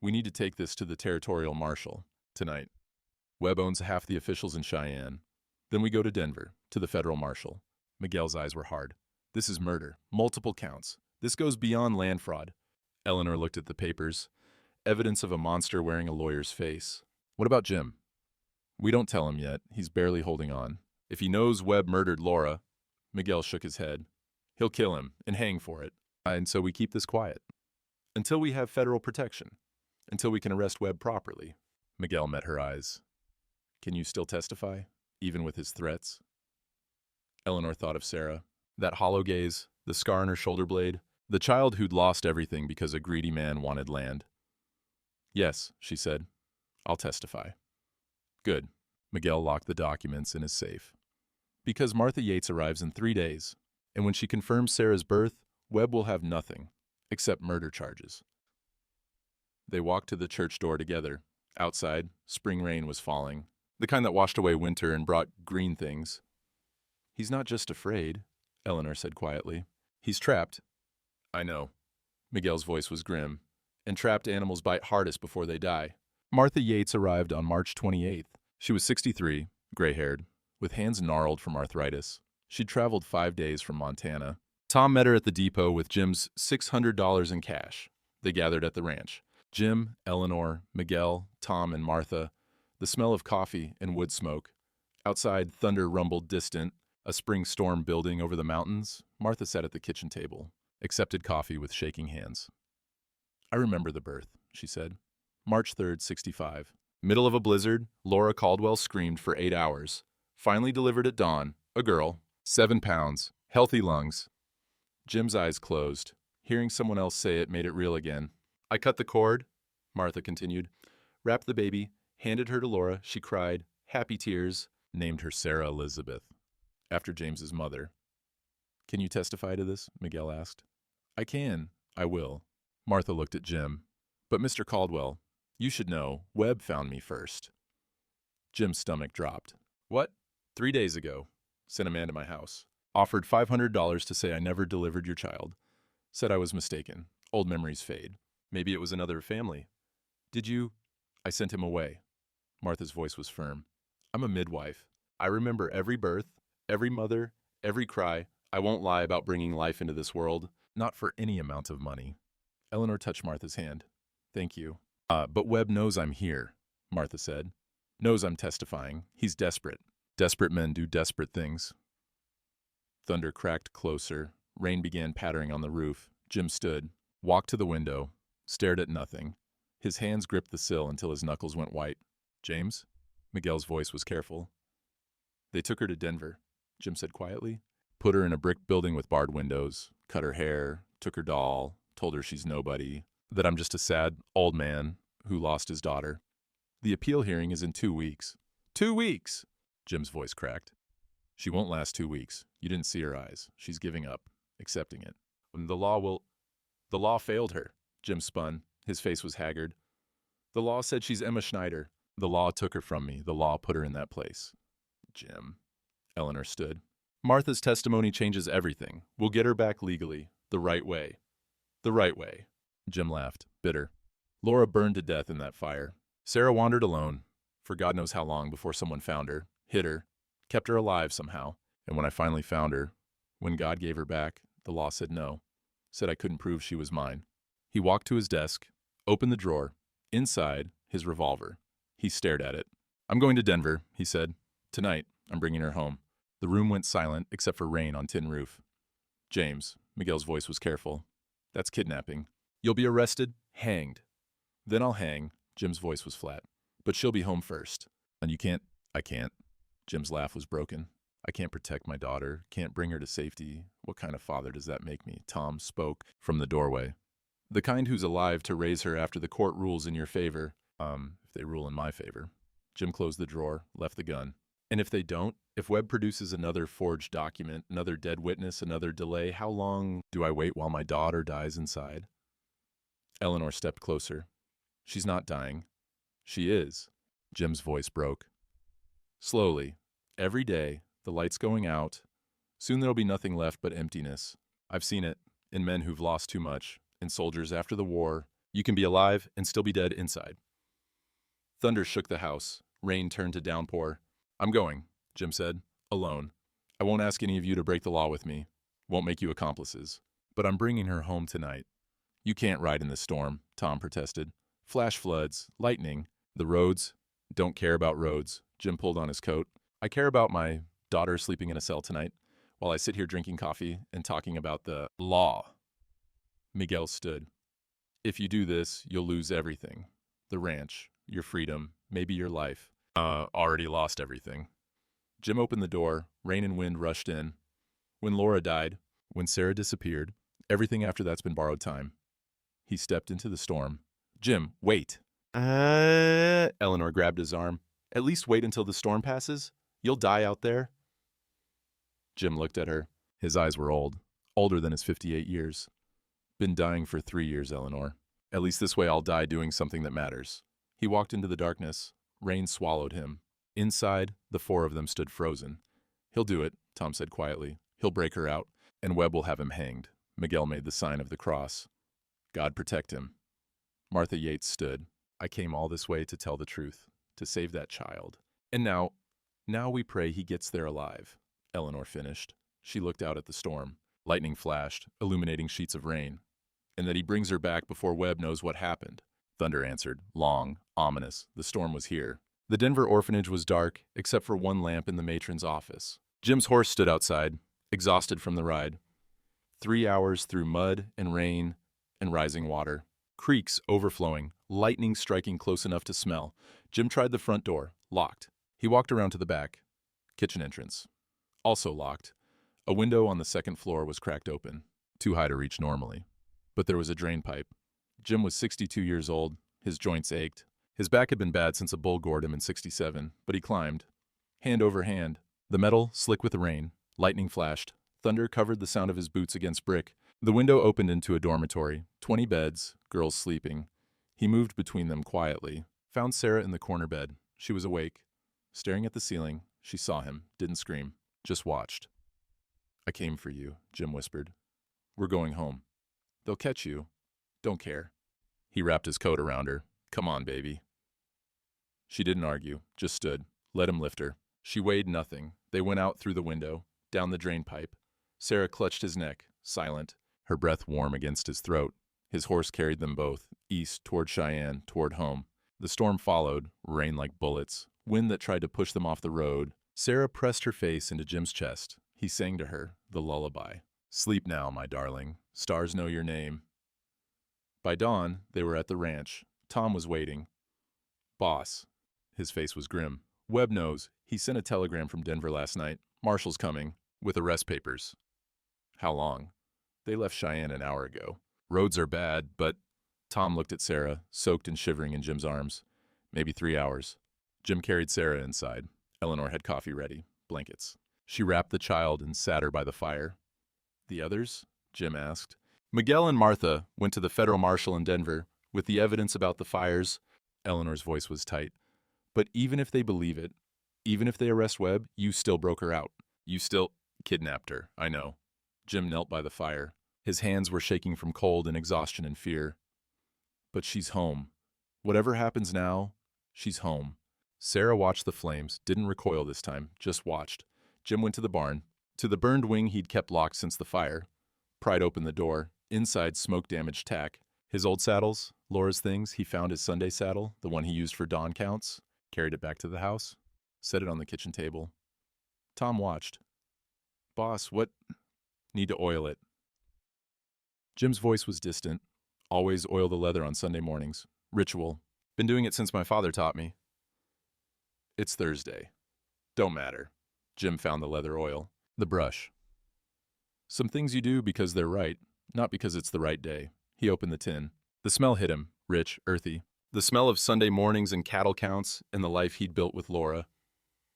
We need to take this to the territorial marshal tonight. Webb owns half the officials in Cheyenne. Then we go to Denver, to the federal marshal. Miguel's eyes were hard. This is murder. Multiple counts. This goes beyond land fraud. Eleanor looked at the papers. Evidence of a monster wearing a lawyer's face. What about Jim? We don't tell him yet. He's barely holding on. If he knows Webb murdered Laura, Miguel shook his head. He'll kill him and hang for it. And so we keep this quiet. Until we have federal protection. Until we can arrest Webb properly. Miguel met her eyes. Can you still testify, even with his threats? Eleanor thought of Sarah. That hollow gaze, the scar on her shoulder blade, the child who'd lost everything because a greedy man wanted land. Yes, she said. I'll testify. Good. Miguel locked the documents in his safe. Because Martha Yates arrives in 3 days, and when she confirms Sarah's birth, Webb will have nothing, except murder charges. They walked to the church door together. Outside, spring rain was falling, the kind that washed away winter and brought green things. He's not just afraid, Eleanor said quietly. He's trapped. I know. Miguel's voice was grim. And trapped animals bite hardest before they die. Martha Yates arrived on March 28th. She was 63, gray-haired, with hands gnarled from arthritis. She'd traveled 5 days from Montana. Tom met her at the depot with Jim's $600 in cash. They gathered at the ranch. Jim, Eleanor, Miguel, Tom, and Martha. The smell of coffee and wood smoke. Outside, thunder rumbled distant. A spring storm building over the mountains. Martha sat at the kitchen table, accepted coffee with shaking hands. I remember the birth, she said. March 3rd, 65. Middle of a blizzard, Laura Caldwell screamed for 8 hours. Finally delivered at dawn. A girl. 7 pounds. Healthy lungs. Jim's eyes closed. Hearing someone else say it made it real again. I cut the cord, Martha continued. Wrapped the baby. Handed her to Laura. She cried. Happy tears. Named her Sarah Elizabeth. After James's mother. Can you testify to this? Miguel asked. I can. I will. Martha looked at Jim. But Mr. Caldwell, you should know, Webb found me first. Jim's stomach dropped. What? 3 days ago. Sent a man to my house. Offered $500 to say I never delivered your child. Said I was mistaken. Old memories fade. Maybe it was another family. Did you? I sent him away. Martha's voice was firm. I'm a midwife. I remember every birth, every mother, every cry. I won't lie about bringing life into this world. Not for any amount of money. Eleanor touched Martha's hand. Thank you. But Webb knows I'm here, Martha said. Knows I'm testifying. He's desperate. Desperate men do desperate things. Thunder cracked closer. Rain began pattering on the roof. Jim stood, walked to the window, stared at nothing. His hands gripped the sill until his knuckles went white. James? Miguel's voice was careful. They took her to Denver, Jim said quietly. Put her in a brick building with barred windows, cut her hair, took her doll, told her she's nobody, that I'm just a sad old man who lost his daughter. The appeal hearing is in 2 weeks. 2 weeks! Jim's voice cracked. She won't last 2 weeks. You didn't see her eyes. She's giving up, accepting it. The law failed her. Jim spun. His face was haggard. The law said she's Emma Schneider. The law took her from me. The law put her in that place. Jim. Eleanor stood. Martha's testimony changes everything. We'll get her back legally. The right way. The right way. Jim laughed, bitter. Laura burned to death in that fire. Sarah wandered alone, for God knows how long before someone found her, hid her, kept her alive somehow. And when I finally found her, when God gave her back, the law said no. Said I couldn't prove she was mine. He walked to his desk, opened the drawer. Inside, his revolver. He stared at it. I'm going to Denver, he said. Tonight, I'm bringing her home. The room went silent except for rain on tin roof. James, Miguel's voice was careful. That's kidnapping. You'll be arrested, hanged. Then I'll hang. Jim's voice was flat. But she'll be home first. And you can't. I can't. Jim's laugh was broken. I can't protect my daughter, can't bring her to safety. What kind of father does that make me? Tom spoke from the doorway. The kind who's alive to raise her after the court rules in your favor. If they rule in my favor. Jim closed the drawer, left the gun. And if they don't, if Webb produces another forged document, another dead witness, another delay, how long do I wait while my daughter dies inside? Eleanor stepped closer. She's not dying. She is. Jim's voice broke. Slowly, every day, the light's going out. Soon there'll be nothing left but emptiness. I've seen it in men who've lost too much, in soldiers after the war. You can be alive and still be dead inside. Thunder shook the house. Rain turned to downpour. I'm going, Jim said, alone. I won't ask any of you to break the law with me. Won't make you accomplices. But I'm bringing her home tonight. You can't ride in this storm, Tom protested. Flash floods, lightning, the roads. Don't care about roads. Jim pulled on his coat. I care about my daughter sleeping in a cell tonight while I sit here drinking coffee and talking about the law. Miguel stood. If you do this, you'll lose everything. The ranch, your freedom, maybe your life. Already lost everything. Jim opened the door. Rain and wind rushed in. When Laura died, when Sarah disappeared, everything after that's been borrowed time. He stepped into the storm. Jim, wait. Eleanor grabbed his arm. At least wait until the storm passes. You'll die out there. Jim looked at her. His eyes were old, older than his 58 years. Been dying for 3 years, Eleanor. At least this way I'll die doing something that matters. He walked into the darkness. Rain swallowed him. Inside, the four of them stood frozen. He'll do it, Tom said quietly. He'll break her out, and Webb will have him hanged. Miguel made the sign of the cross. God protect him. Martha Yates stood. I came all this way to tell the truth, to save that child. And now we pray he gets there alive, Eleanor finished. She looked out at the storm. Lightning flashed, illuminating sheets of rain. And that he brings her back before Webb knows what happened. Thunder answered, long, ominous. The storm was here. The Denver orphanage was dark, except for one lamp in the matron's office. Jim's horse stood outside, exhausted from the ride. 3 hours through mud and rain and rising water. Creeks overflowing, lightning striking close enough to smell. Jim tried the front door, locked. He walked around to the back. Kitchen entrance. Also locked. A window on the second floor was cracked open, too high to reach normally. But there was a drain pipe. Jim was 62 years old. His joints ached. His back had been bad since a bull gored him in '67, but he climbed. Hand over hand. The metal, slick with rain. Lightning flashed. Thunder covered the sound of his boots against brick. The window opened into a dormitory. 20 beds, girls sleeping. He moved between them quietly. Found Sarah in the corner bed. She was awake. Staring at the ceiling, she saw him, didn't scream, just watched. I came for you, Jim whispered. We're going home. They'll catch you. Don't care. He wrapped his coat around her. Come on, baby. She didn't argue, just stood. Let him lift her. She weighed nothing. They went out through the window, down the drain pipe. Sarah clutched his neck, silent, her breath warm against his throat. His horse carried them both, east, toward Cheyenne, toward home. The storm followed, rain like bullets, wind that tried to push them off the road. Sarah pressed her face into Jim's chest. He sang to her, the lullaby. Sleep now, my darling. Stars know your name. By dawn, they were at the ranch. Tom was waiting. Boss. His face was grim. Webb knows. He sent a telegram from Denver last night. Marshal's coming, with arrest papers. How long? They left Cheyenne an hour ago. Roads are bad, but... Tom looked at Sarah, soaked and shivering in Jim's arms. Maybe 3 hours. Jim carried Sarah inside. Eleanor had coffee ready, blankets. She wrapped the child and sat her by the fire. The others? Jim asked. Miguel and Martha went to the federal marshal in Denver with the evidence about the fires. Eleanor's voice was tight. But even if they believe it, even if they arrest Webb, you still broke her out. You still kidnapped her, I know. Jim knelt by the fire. His hands were shaking from cold and exhaustion and fear. But she's home. Whatever happens now, she's home. Sarah watched the flames, didn't recoil this time, just watched. Jim went to the barn. To the burned wing he'd kept locked since the fire. Pried open the door. Inside, smoke-damaged tack. His old saddles, Laura's things. He found his Sunday saddle, the one he used for dawn counts. Carried it back to the house. Set it on the kitchen table. Tom watched. Boss, what? Need to oil it. Jim's voice was distant. Always oil the leather on Sunday mornings. Ritual. Been doing it since my father taught me. It's Thursday. Don't matter. Jim found the leather oil. The brush. Some things you do because they're right, not because it's the right day. He opened the tin. The smell hit him, rich, earthy. The smell of Sunday mornings and cattle counts and the life he'd built with Laura.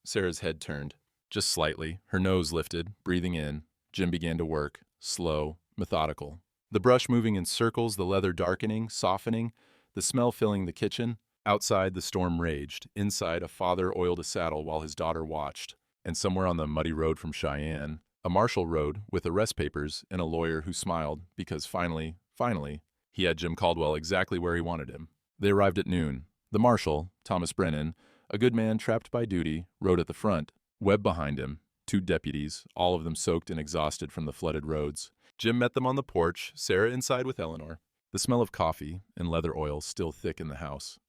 Sarah's head turned, just slightly, her nose lifted, breathing in. Jim began to work, slow, methodical. The brush moving in circles, the leather darkening, softening, the smell filling the kitchen. Outside, the storm raged. Inside, a father oiled a saddle while his daughter watched. And somewhere on the muddy road from Cheyenne, a marshal rode with arrest papers and a lawyer who smiled because finally, he had Jim Caldwell exactly where he wanted him. They arrived at noon. The marshal, Thomas Brennan, a good man trapped by duty, rode at the front, Webb behind him, 2 deputies, all of them soaked and exhausted from the flooded roads. Jim met them on the porch, Sarah inside with Eleanor, the smell of coffee and leather oil still thick in the house.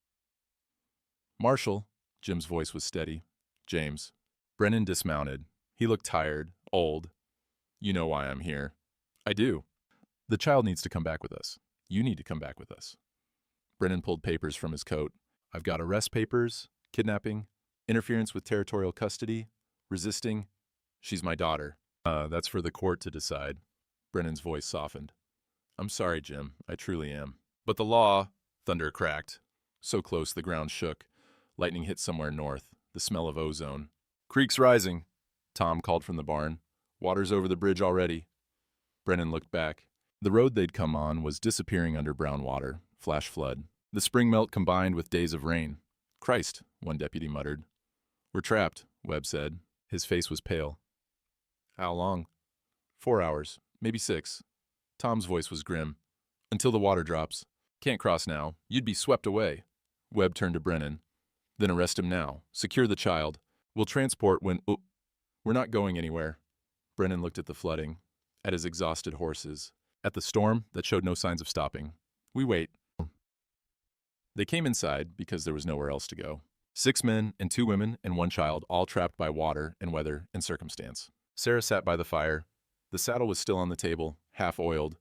"Marshal," Jim's voice was steady. "James." Brennan dismounted. He looked tired, old. "You know why I'm here." "I do." "The child needs to come back with us. You need to come back with us." Brennan pulled papers from his coat. "I've got arrest papers, kidnapping, interference with territorial custody, resisting. She's my daughter." That's for the court to decide." Brennan's voice softened. "I'm sorry, Jim. I truly am. But the law—" Thunder cracked. So close the ground shook. Lightning hit somewhere north, the smell of ozone. "Creek's rising," Tom called from the barn. "Water's over the bridge already." Brennan looked back. The road they'd come on was disappearing under brown water, flash flood. The spring melt combined with days of rain. "Christ," one deputy muttered. "We're trapped," Webb said. His face was pale. "How long?" 4 hours, maybe 6. Tom's voice was grim. "Until the water drops. Can't cross now. You'd be swept away." Webb turned to Brennan. "Then arrest him now. Secure the child. We'll transport when— We're not going anywhere." Brennan looked at the flooding, at his exhausted horses, at the storm that showed no signs of stopping. "We wait." They came inside because there was nowhere else to go. 6 men and 2 women and 1 child, all trapped by water and weather and circumstance. Sarah sat by the fire. The saddle was still on the table, half oiled.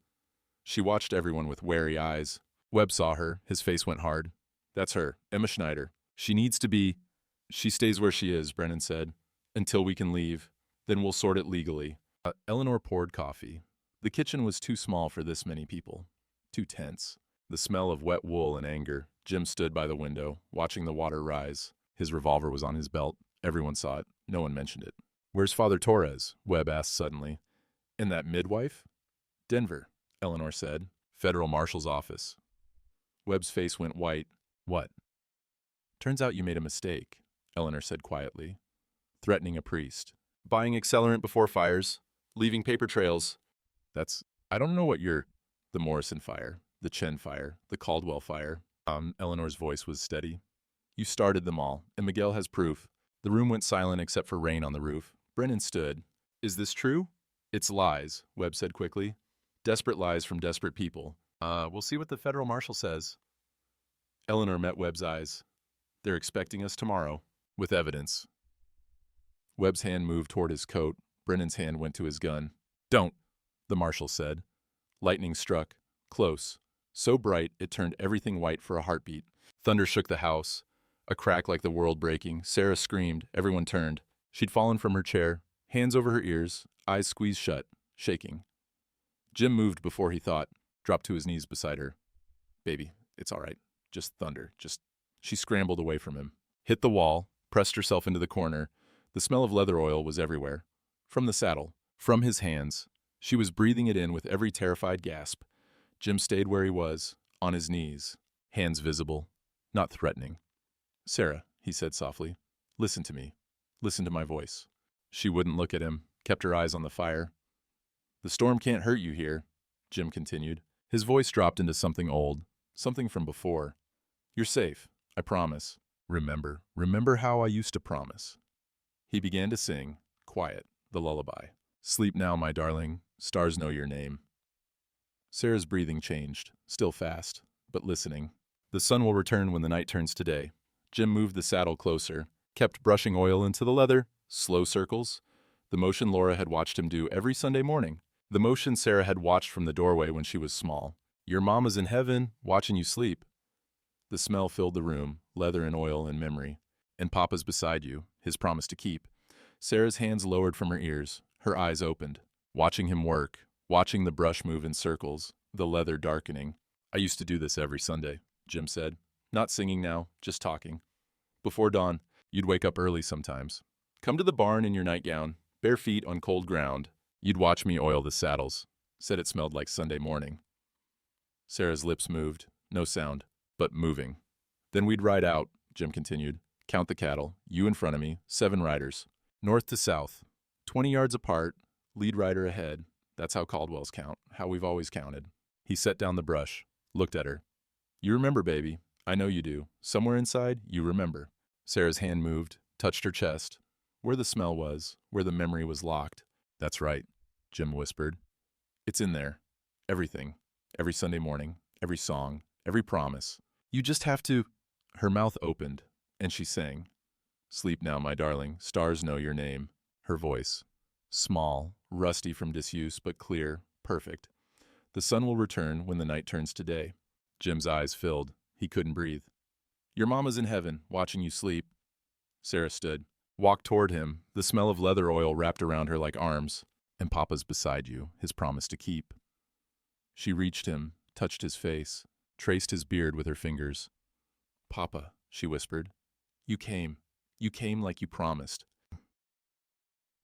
She watched everyone with wary eyes. Webb saw her. His face went hard. "That's her, Emma Schneider. She needs to be—" "She stays where she is," Brennan said, "until we can leave. Then we'll sort it legally." Eleanor poured coffee. The kitchen was too small for this many people. Too tense. The smell of wet wool and anger. Jim stood by the window, watching the water rise. His revolver was on his belt. Everyone saw it. No one mentioned it. "Where's Father Torres?" Webb asked suddenly. "And that midwife?" "Denver," Eleanor said. "Federal Marshal's office." Webb's face went white. "What?" "Turns out you made a mistake," Eleanor said quietly. "Threatening a priest. Buying accelerant before fires. Leaving paper trails. I don't know what you're—" "The Morrison fire. The Chen fire. The Caldwell fire." Eleanor's voice was steady. "You started them all, and Miguel has proof." The room went silent except for rain on the roof. Brennan stood. "Is this true?" "It's lies," Webb said quickly. "Desperate lies from desperate people. We'll see what the federal marshal says." Eleanor met Webb's eyes. "They're expecting us tomorrow, with evidence." Webb's hand moved toward his coat. Brennan's hand went to his gun. "Don't," the marshal said. Lightning struck, close, so bright it turned everything white for a heartbeat. Thunder shook the house, a crack like the world breaking. Sarah screamed. Everyone turned. She'd fallen from her chair, hands over her ears, eyes squeezed shut, shaking. Jim moved before he thought, dropped to his knees beside her. "Baby, it's all right. Just thunder. She scrambled away from him, hit the wall, pressed herself into the corner. The smell of leather oil was everywhere. From the saddle, from his hands. She was breathing it in with every terrified gasp. Jim stayed where he was, on his knees, hands visible, not threatening. "Sarah," he said softly, "listen to me. Listen to my voice." She wouldn't look at him, kept her eyes on the fire. "The storm can't hurt you here," Jim continued. His voice dropped into something old, something from before. "You're safe, I promise. Remember how I used to promise." He began to sing, quiet, the lullaby. "Sleep now, my darling, stars know your name." Sarah's breathing changed, still fast, but listening. "The sun will return when the night turns to day." Jim moved the saddle closer, kept brushing oil into the leather, slow circles, the motion Laura had watched him do every Sunday morning, the motion Sarah had watched from the doorway when she was small. "Your mama's in heaven, watching you sleep." The smell filled the room, leather and oil and memory. "And Papa's beside you, his promise to keep." Sarah's hands lowered from her ears, her eyes opened, watching him work, watching the brush move in circles, the leather darkening. "I used to do this every Sunday," Jim said. Not singing now, just talking. Before dawn, you'd wake up early sometimes. Come to the barn in your nightgown, bare feet on cold ground. You'd watch me oil the saddles. Said it smelled like Sunday morning. Sarah's lips moved, no sound, but moving. Then we'd ride out, Jim continued. Count the cattle, you in front of me, 7 riders. North to south, 20 yards apart, lead rider ahead. That's how Caldwells count, how we've always counted. He set down the brush, looked at her. You remember, baby. I know you do. Somewhere inside, you remember. Sarah's hand moved, touched her chest, where the smell was, where the memory was locked. That's right, Jim whispered. It's in there. Everything. Every Sunday morning, every song, every promise. You just have to... Her mouth opened, and she sang. Sleep now, my darling, stars know your name. Her voice. Small, rusty from disuse, but clear, perfect. The sun will return when the night turns to day. Jim's eyes filled. He couldn't breathe. Your mama's in heaven, watching you sleep. Sarah stood, walked toward him, the smell of leather oil wrapped around her like arms. And Papa's beside you, his promise to keep. She reached him, touched his face, traced his beard with her fingers. Papa, she whispered, you came like you promised.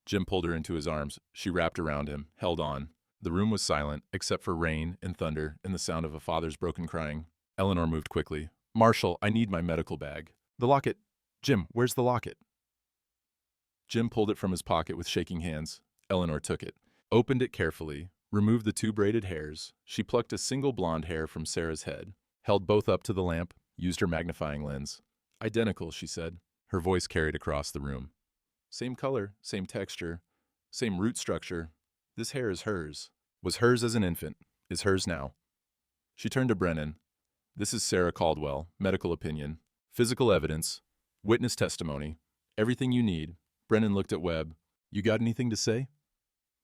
Jim pulled her into his arms. She wrapped around him, held on. The room was silent, except for rain and thunder and the sound of a father's broken crying. Eleanor moved quickly. Marshall, I need my medical bag. The locket. Jim, where's the locket? Jim pulled it from his pocket with shaking hands. Eleanor took it, opened it carefully, removed the 2 braided hairs. She plucked a single blonde hair from Sarah's head, held both up to the lamp, used her magnifying lens. Identical, she said. Her voice carried across the room. Same color, same texture, same root structure. This hair is hers. Was hers as an infant. Is hers now. She turned to Brennan. This is Sarah Caldwell, medical opinion, physical evidence, witness testimony, everything you need. Brennan looked at Webb. You got anything to say?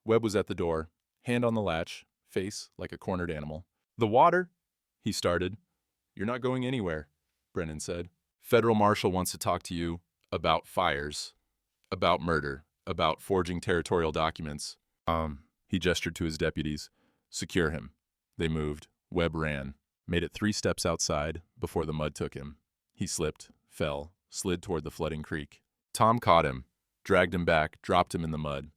Webb was at the door, hand on the latch, face like a cornered animal. The water? He started. You're not going anywhere, Brennan said. Federal Marshal wants to talk to you about fires, about murder, about forging territorial documents. He gestured to his deputies. Secure him. They moved. Webb ran, made it 3 steps outside before the mud took him. He slipped, fell, slid toward the flooding creek. Tom caught him, dragged him back, dropped him in the mud.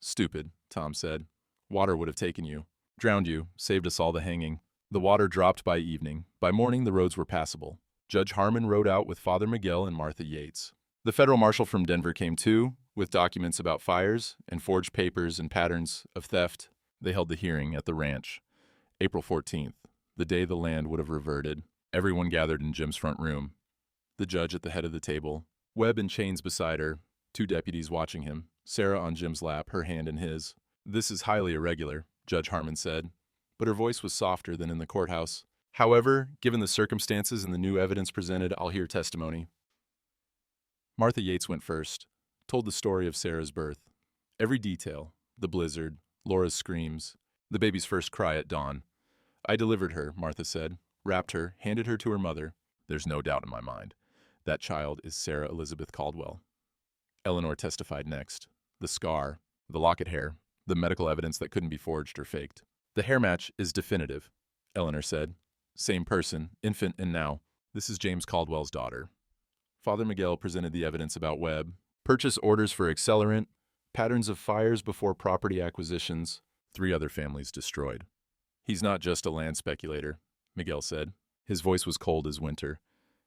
Stupid, Tom said. Water would have taken you, drowned you, saved us all the hanging. The water dropped by evening. By morning, the roads were passable. Judge Harmon rode out with Father Miguel and Martha Yates. The federal marshal from Denver came too, with documents about fires and forged papers and patterns of theft. They held the hearing at the ranch. April 14th, the day the land would have reverted. Everyone gathered in Jim's front room. The judge at the head of the table, Webb in chains beside her, 2 deputies watching him, Sarah on Jim's lap, her hand in his. This is highly irregular, Judge Harmon said, but her voice was softer than in the courthouse. However, given the circumstances and the new evidence presented, I'll hear testimony. Martha Yates went first, told the story of Sarah's birth. Every detail, the blizzard, Laura's screams, the baby's first cry at dawn. I delivered her, Martha said, wrapped her, handed her to her mother. There's no doubt in my mind. That child is Sarah Elizabeth Caldwell. Eleanor testified next. The scar, the locket hair, the medical evidence that couldn't be forged or faked. The hair match is definitive, Eleanor said. Same person, infant and now. This is James Caldwell's daughter. Father Miguel presented the evidence about Webb, purchase orders for accelerant, patterns of fires before property acquisitions, 3 other families destroyed. He's not just a land speculator, Miguel said. His voice was cold as winter.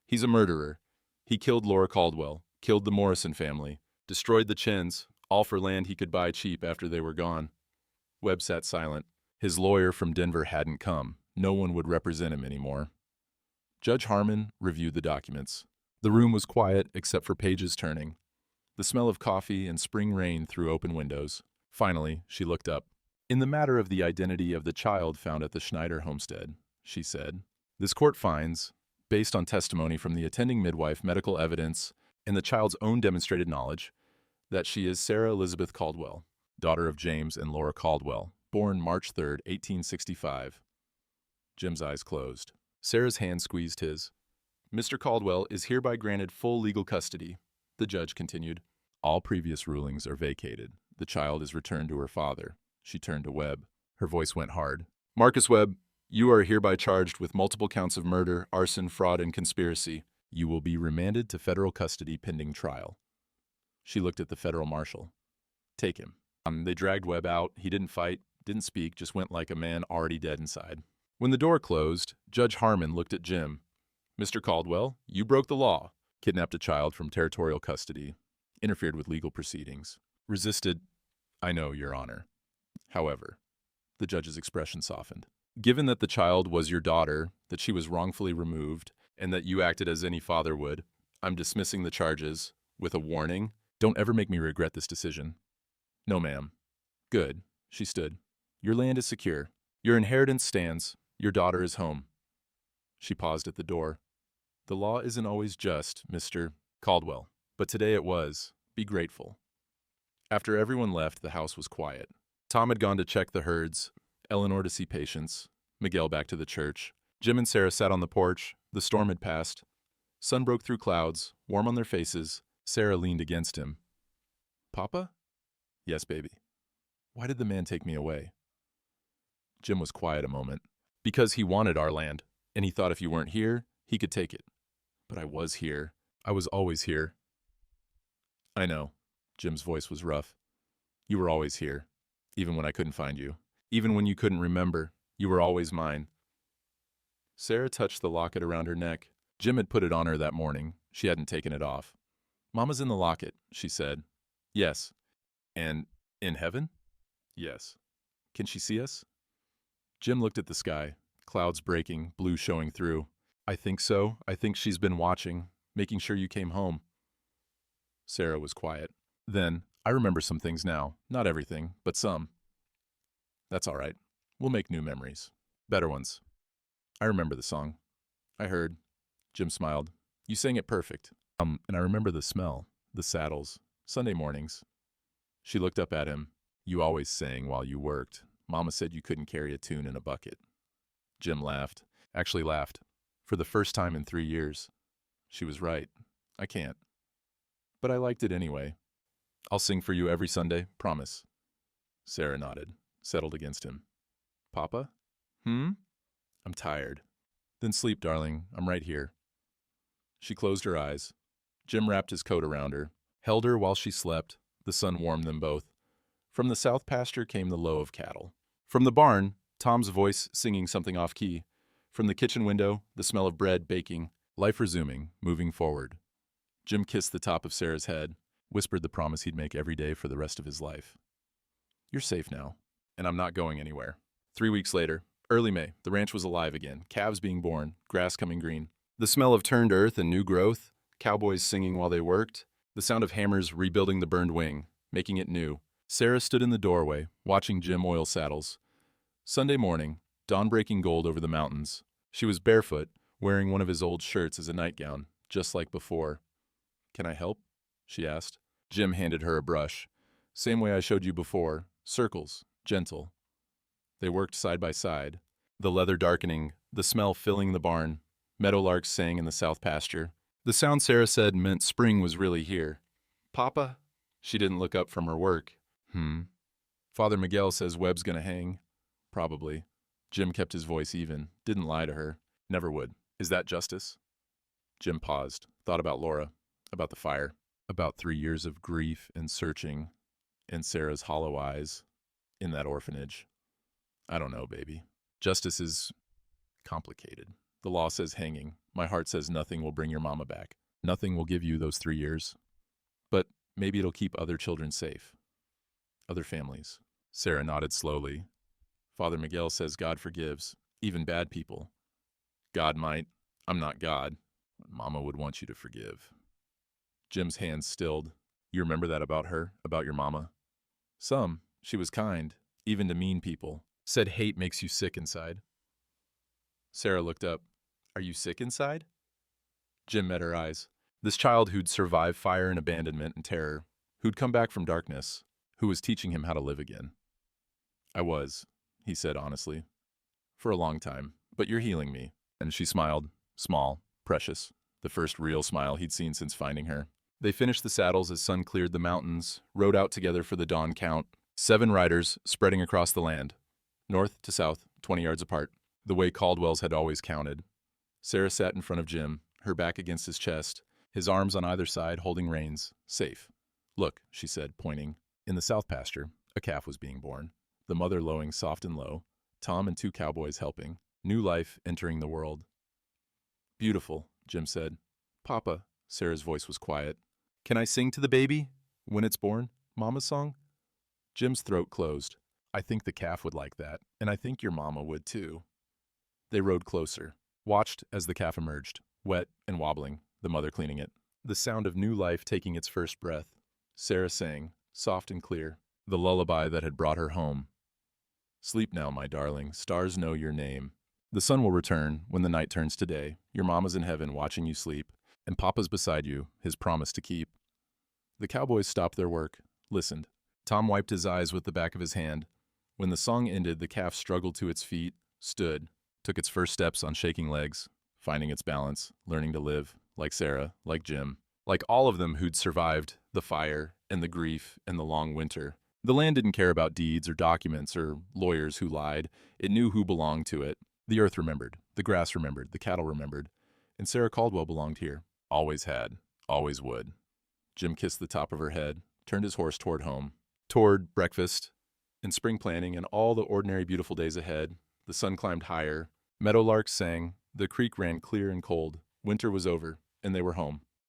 He's a murderer. He killed Laura Caldwell, killed the Morrison family, destroyed the Chins, all for land he could buy cheap after they were gone. Webb sat silent. His lawyer from Denver hadn't come. No one would represent him anymore. Judge Harmon reviewed the documents. The room was quiet except for pages turning. The smell of coffee and spring rain through open windows. Finally, she looked up. In the matter of the identity of the child found at the Schneider homestead, she said, this court finds, based on testimony from the attending midwife, medical evidence, and the child's own demonstrated knowledge, that she is Sarah Elizabeth Caldwell, daughter of James and Laura Caldwell, born March 3, 1865. Jim's eyes closed. Sarah's hand squeezed his. Mr. Caldwell is hereby granted full legal custody, the judge continued. All previous rulings are vacated. The child is returned to her father. She turned to Webb. Her voice went hard. Marcus Webb, You are hereby charged with multiple counts of murder, arson, fraud, and conspiracy. You will be remanded to federal custody pending trial. She looked at the federal marshal. Take him. They dragged Webb out. He didn't fight, didn't speak, just went like a man already dead inside. When the door closed, Judge Harmon looked at Jim. Mr. Caldwell, you broke the law. Kidnapped a child from territorial custody. Interfered with legal proceedings. Resisted. I know, Your Honor. However, the judge's expression softened. Given that the child was your daughter, that she was wrongfully removed, and that you acted as any father would, I'm dismissing the charges with a warning. Don't ever make me regret this decision. No, ma'am. Good. She stood. Your land is secure. Your inheritance stands. Your daughter is home. She paused at the door. The law isn't always just, Mr. Caldwell, but today it was. Be grateful. After everyone left, the house was quiet. Tom had gone to check the herds, Eleanor to see patients, Miguel back to the church. Jim and Sarah sat on the porch. The storm had passed. Sun broke through clouds, warm on their faces. Sarah leaned against him. Papa? Yes, baby. Why did the man take me away? Jim was quiet a moment. Because he wanted our land, and he thought if you weren't here, he could take it. But I was here. I was always here. I know. Jim's voice was rough. You were always here, even when I couldn't find you. Even when you couldn't remember, you were always mine. Sarah touched the locket around her neck. Jim had put it on her that morning. She hadn't taken it off. Mama's in the locket, she said. Yes. And in heaven? Yes. Can she see us? Jim looked at the sky, clouds breaking, blue showing through. I think so. I think she's been watching, making sure you came home. Sarah was quiet. Then, I remember some things now. Not everything, but some. That's all right. We'll make new memories. Better ones. I remember the song. I heard. Jim smiled. You sang it perfect. And I remember the smell, the saddles, Sunday mornings. She looked up at him. You always sang while you worked. Mama said you couldn't carry a tune in a bucket. Jim laughed. Actually laughed. For the first time in 3 years. She was right. I can't. But I liked it anyway. I'll sing for you every Sunday, promise. Sarah nodded, settled against him. Papa? I'm tired. Then sleep, darling. I'm right here. She closed her eyes. Jim wrapped his coat around her, held her while she slept. The sun warmed them both. From the south pasture came the low of cattle. From the barn, Tom's voice singing something off-key. From the kitchen window, the smell of bread baking. Life resuming, moving forward. Jim kissed the top of Sarah's head, whispered the promise he'd make every day for the rest of his life. You're safe now, and I'm not going anywhere. 3 weeks later, early May, the ranch was alive again, calves being born, grass coming green. The smell of turned earth and new growth, cowboys singing while they worked, the sound of hammers rebuilding the burned wing, making it new. Sarah stood in the doorway, watching Jim oil saddles. Sunday morning, dawn breaking gold over the mountains. She was barefoot, wearing one of his old shirts as a nightgown, just like before. Can I help? She asked. Jim handed her a brush. Same way I showed you before, circles, gentle. They worked side by side, the leather darkening, the smell filling the barn. Meadowlarks sang in the south pasture. The sound Sarah said meant spring was really here. Papa? She didn't look up from her work. Father Miguel says Webb's gonna hang. Probably. Jim kept his voice even, didn't lie to her. Never would. Is that justice? Jim paused, thought about Laura, about the fire, about 3 years of grief and searching, in Sarah's hollow eyes, in that orphanage. I don't know, baby. Justice is complicated. The law says hanging. My heart says nothing will bring your mama back. Nothing will give you those 3 years. But maybe it'll keep other children safe. Other families. Sarah nodded slowly. Father Miguel says God forgives, even bad people. God might. I'm not God. Mama would want you to forgive. Jim's hands stilled. You remember that about her, about your mama? Some. She was kind, even to mean people. Said hate makes you sick inside. Sarah looked up. Are you sick inside? Jim met her eyes. This child who'd survived fire and abandonment and terror, who'd come back from darkness, who was teaching him how to live again. I was, he said honestly. For a long time, but you're healing me. And she smiled, small, precious, the first real smile he'd seen since finding her. They finished the saddles as sun cleared the mountains, rode out together for the dawn count. 7 riders spreading across the land, north to south, 20 yards apart. the way Caldwell's had always counted. Sarah sat in front of Jim, her back against his chest, his arms on either side holding reins. Safe. Look, she said, pointing. In the south pasture, a calf was being born, the mother lowing soft and low, Tom and 2 cowboys helping. New life entering the world. Beautiful, Jim said. Papa, Sarah's voice was quiet. Can I sing to the baby when it's born? Mama's song? Jim's throat closed. I think the calf would like that, and I think your mama would too. They rode closer, watched as the calf emerged, wet and wobbling, the mother cleaning it. The sound of new life taking its first breath. Sarah sang, soft and clear, the lullaby that had brought her home. Sleep now, my darling, stars know your name. The sun will return when the night turns to day. Your mama's in heaven watching you sleep, and Papa's beside you, his promise to keep. The cowboys stopped their work, listened. Tom wiped his eyes with the back of his hand. When the song ended, the calf struggled to its feet, stood, took its first steps on shaking legs, finding its balance, learning to live, like Sarah, like Jim, like all of them who'd survived the fire and the grief and the long winter. The land didn't care about deeds or documents or lawyers who lied. It knew who belonged to it. The earth remembered, the grass remembered, the cattle remembered, and Sarah Caldwell belonged here. Always had, always would. Jim kissed the top of her head, turned his horse toward home, toward breakfast and spring planting and all the ordinary beautiful days ahead. The sun climbed higher, meadowlarks sang, the creek ran clear and cold. Winter was over, and they were home.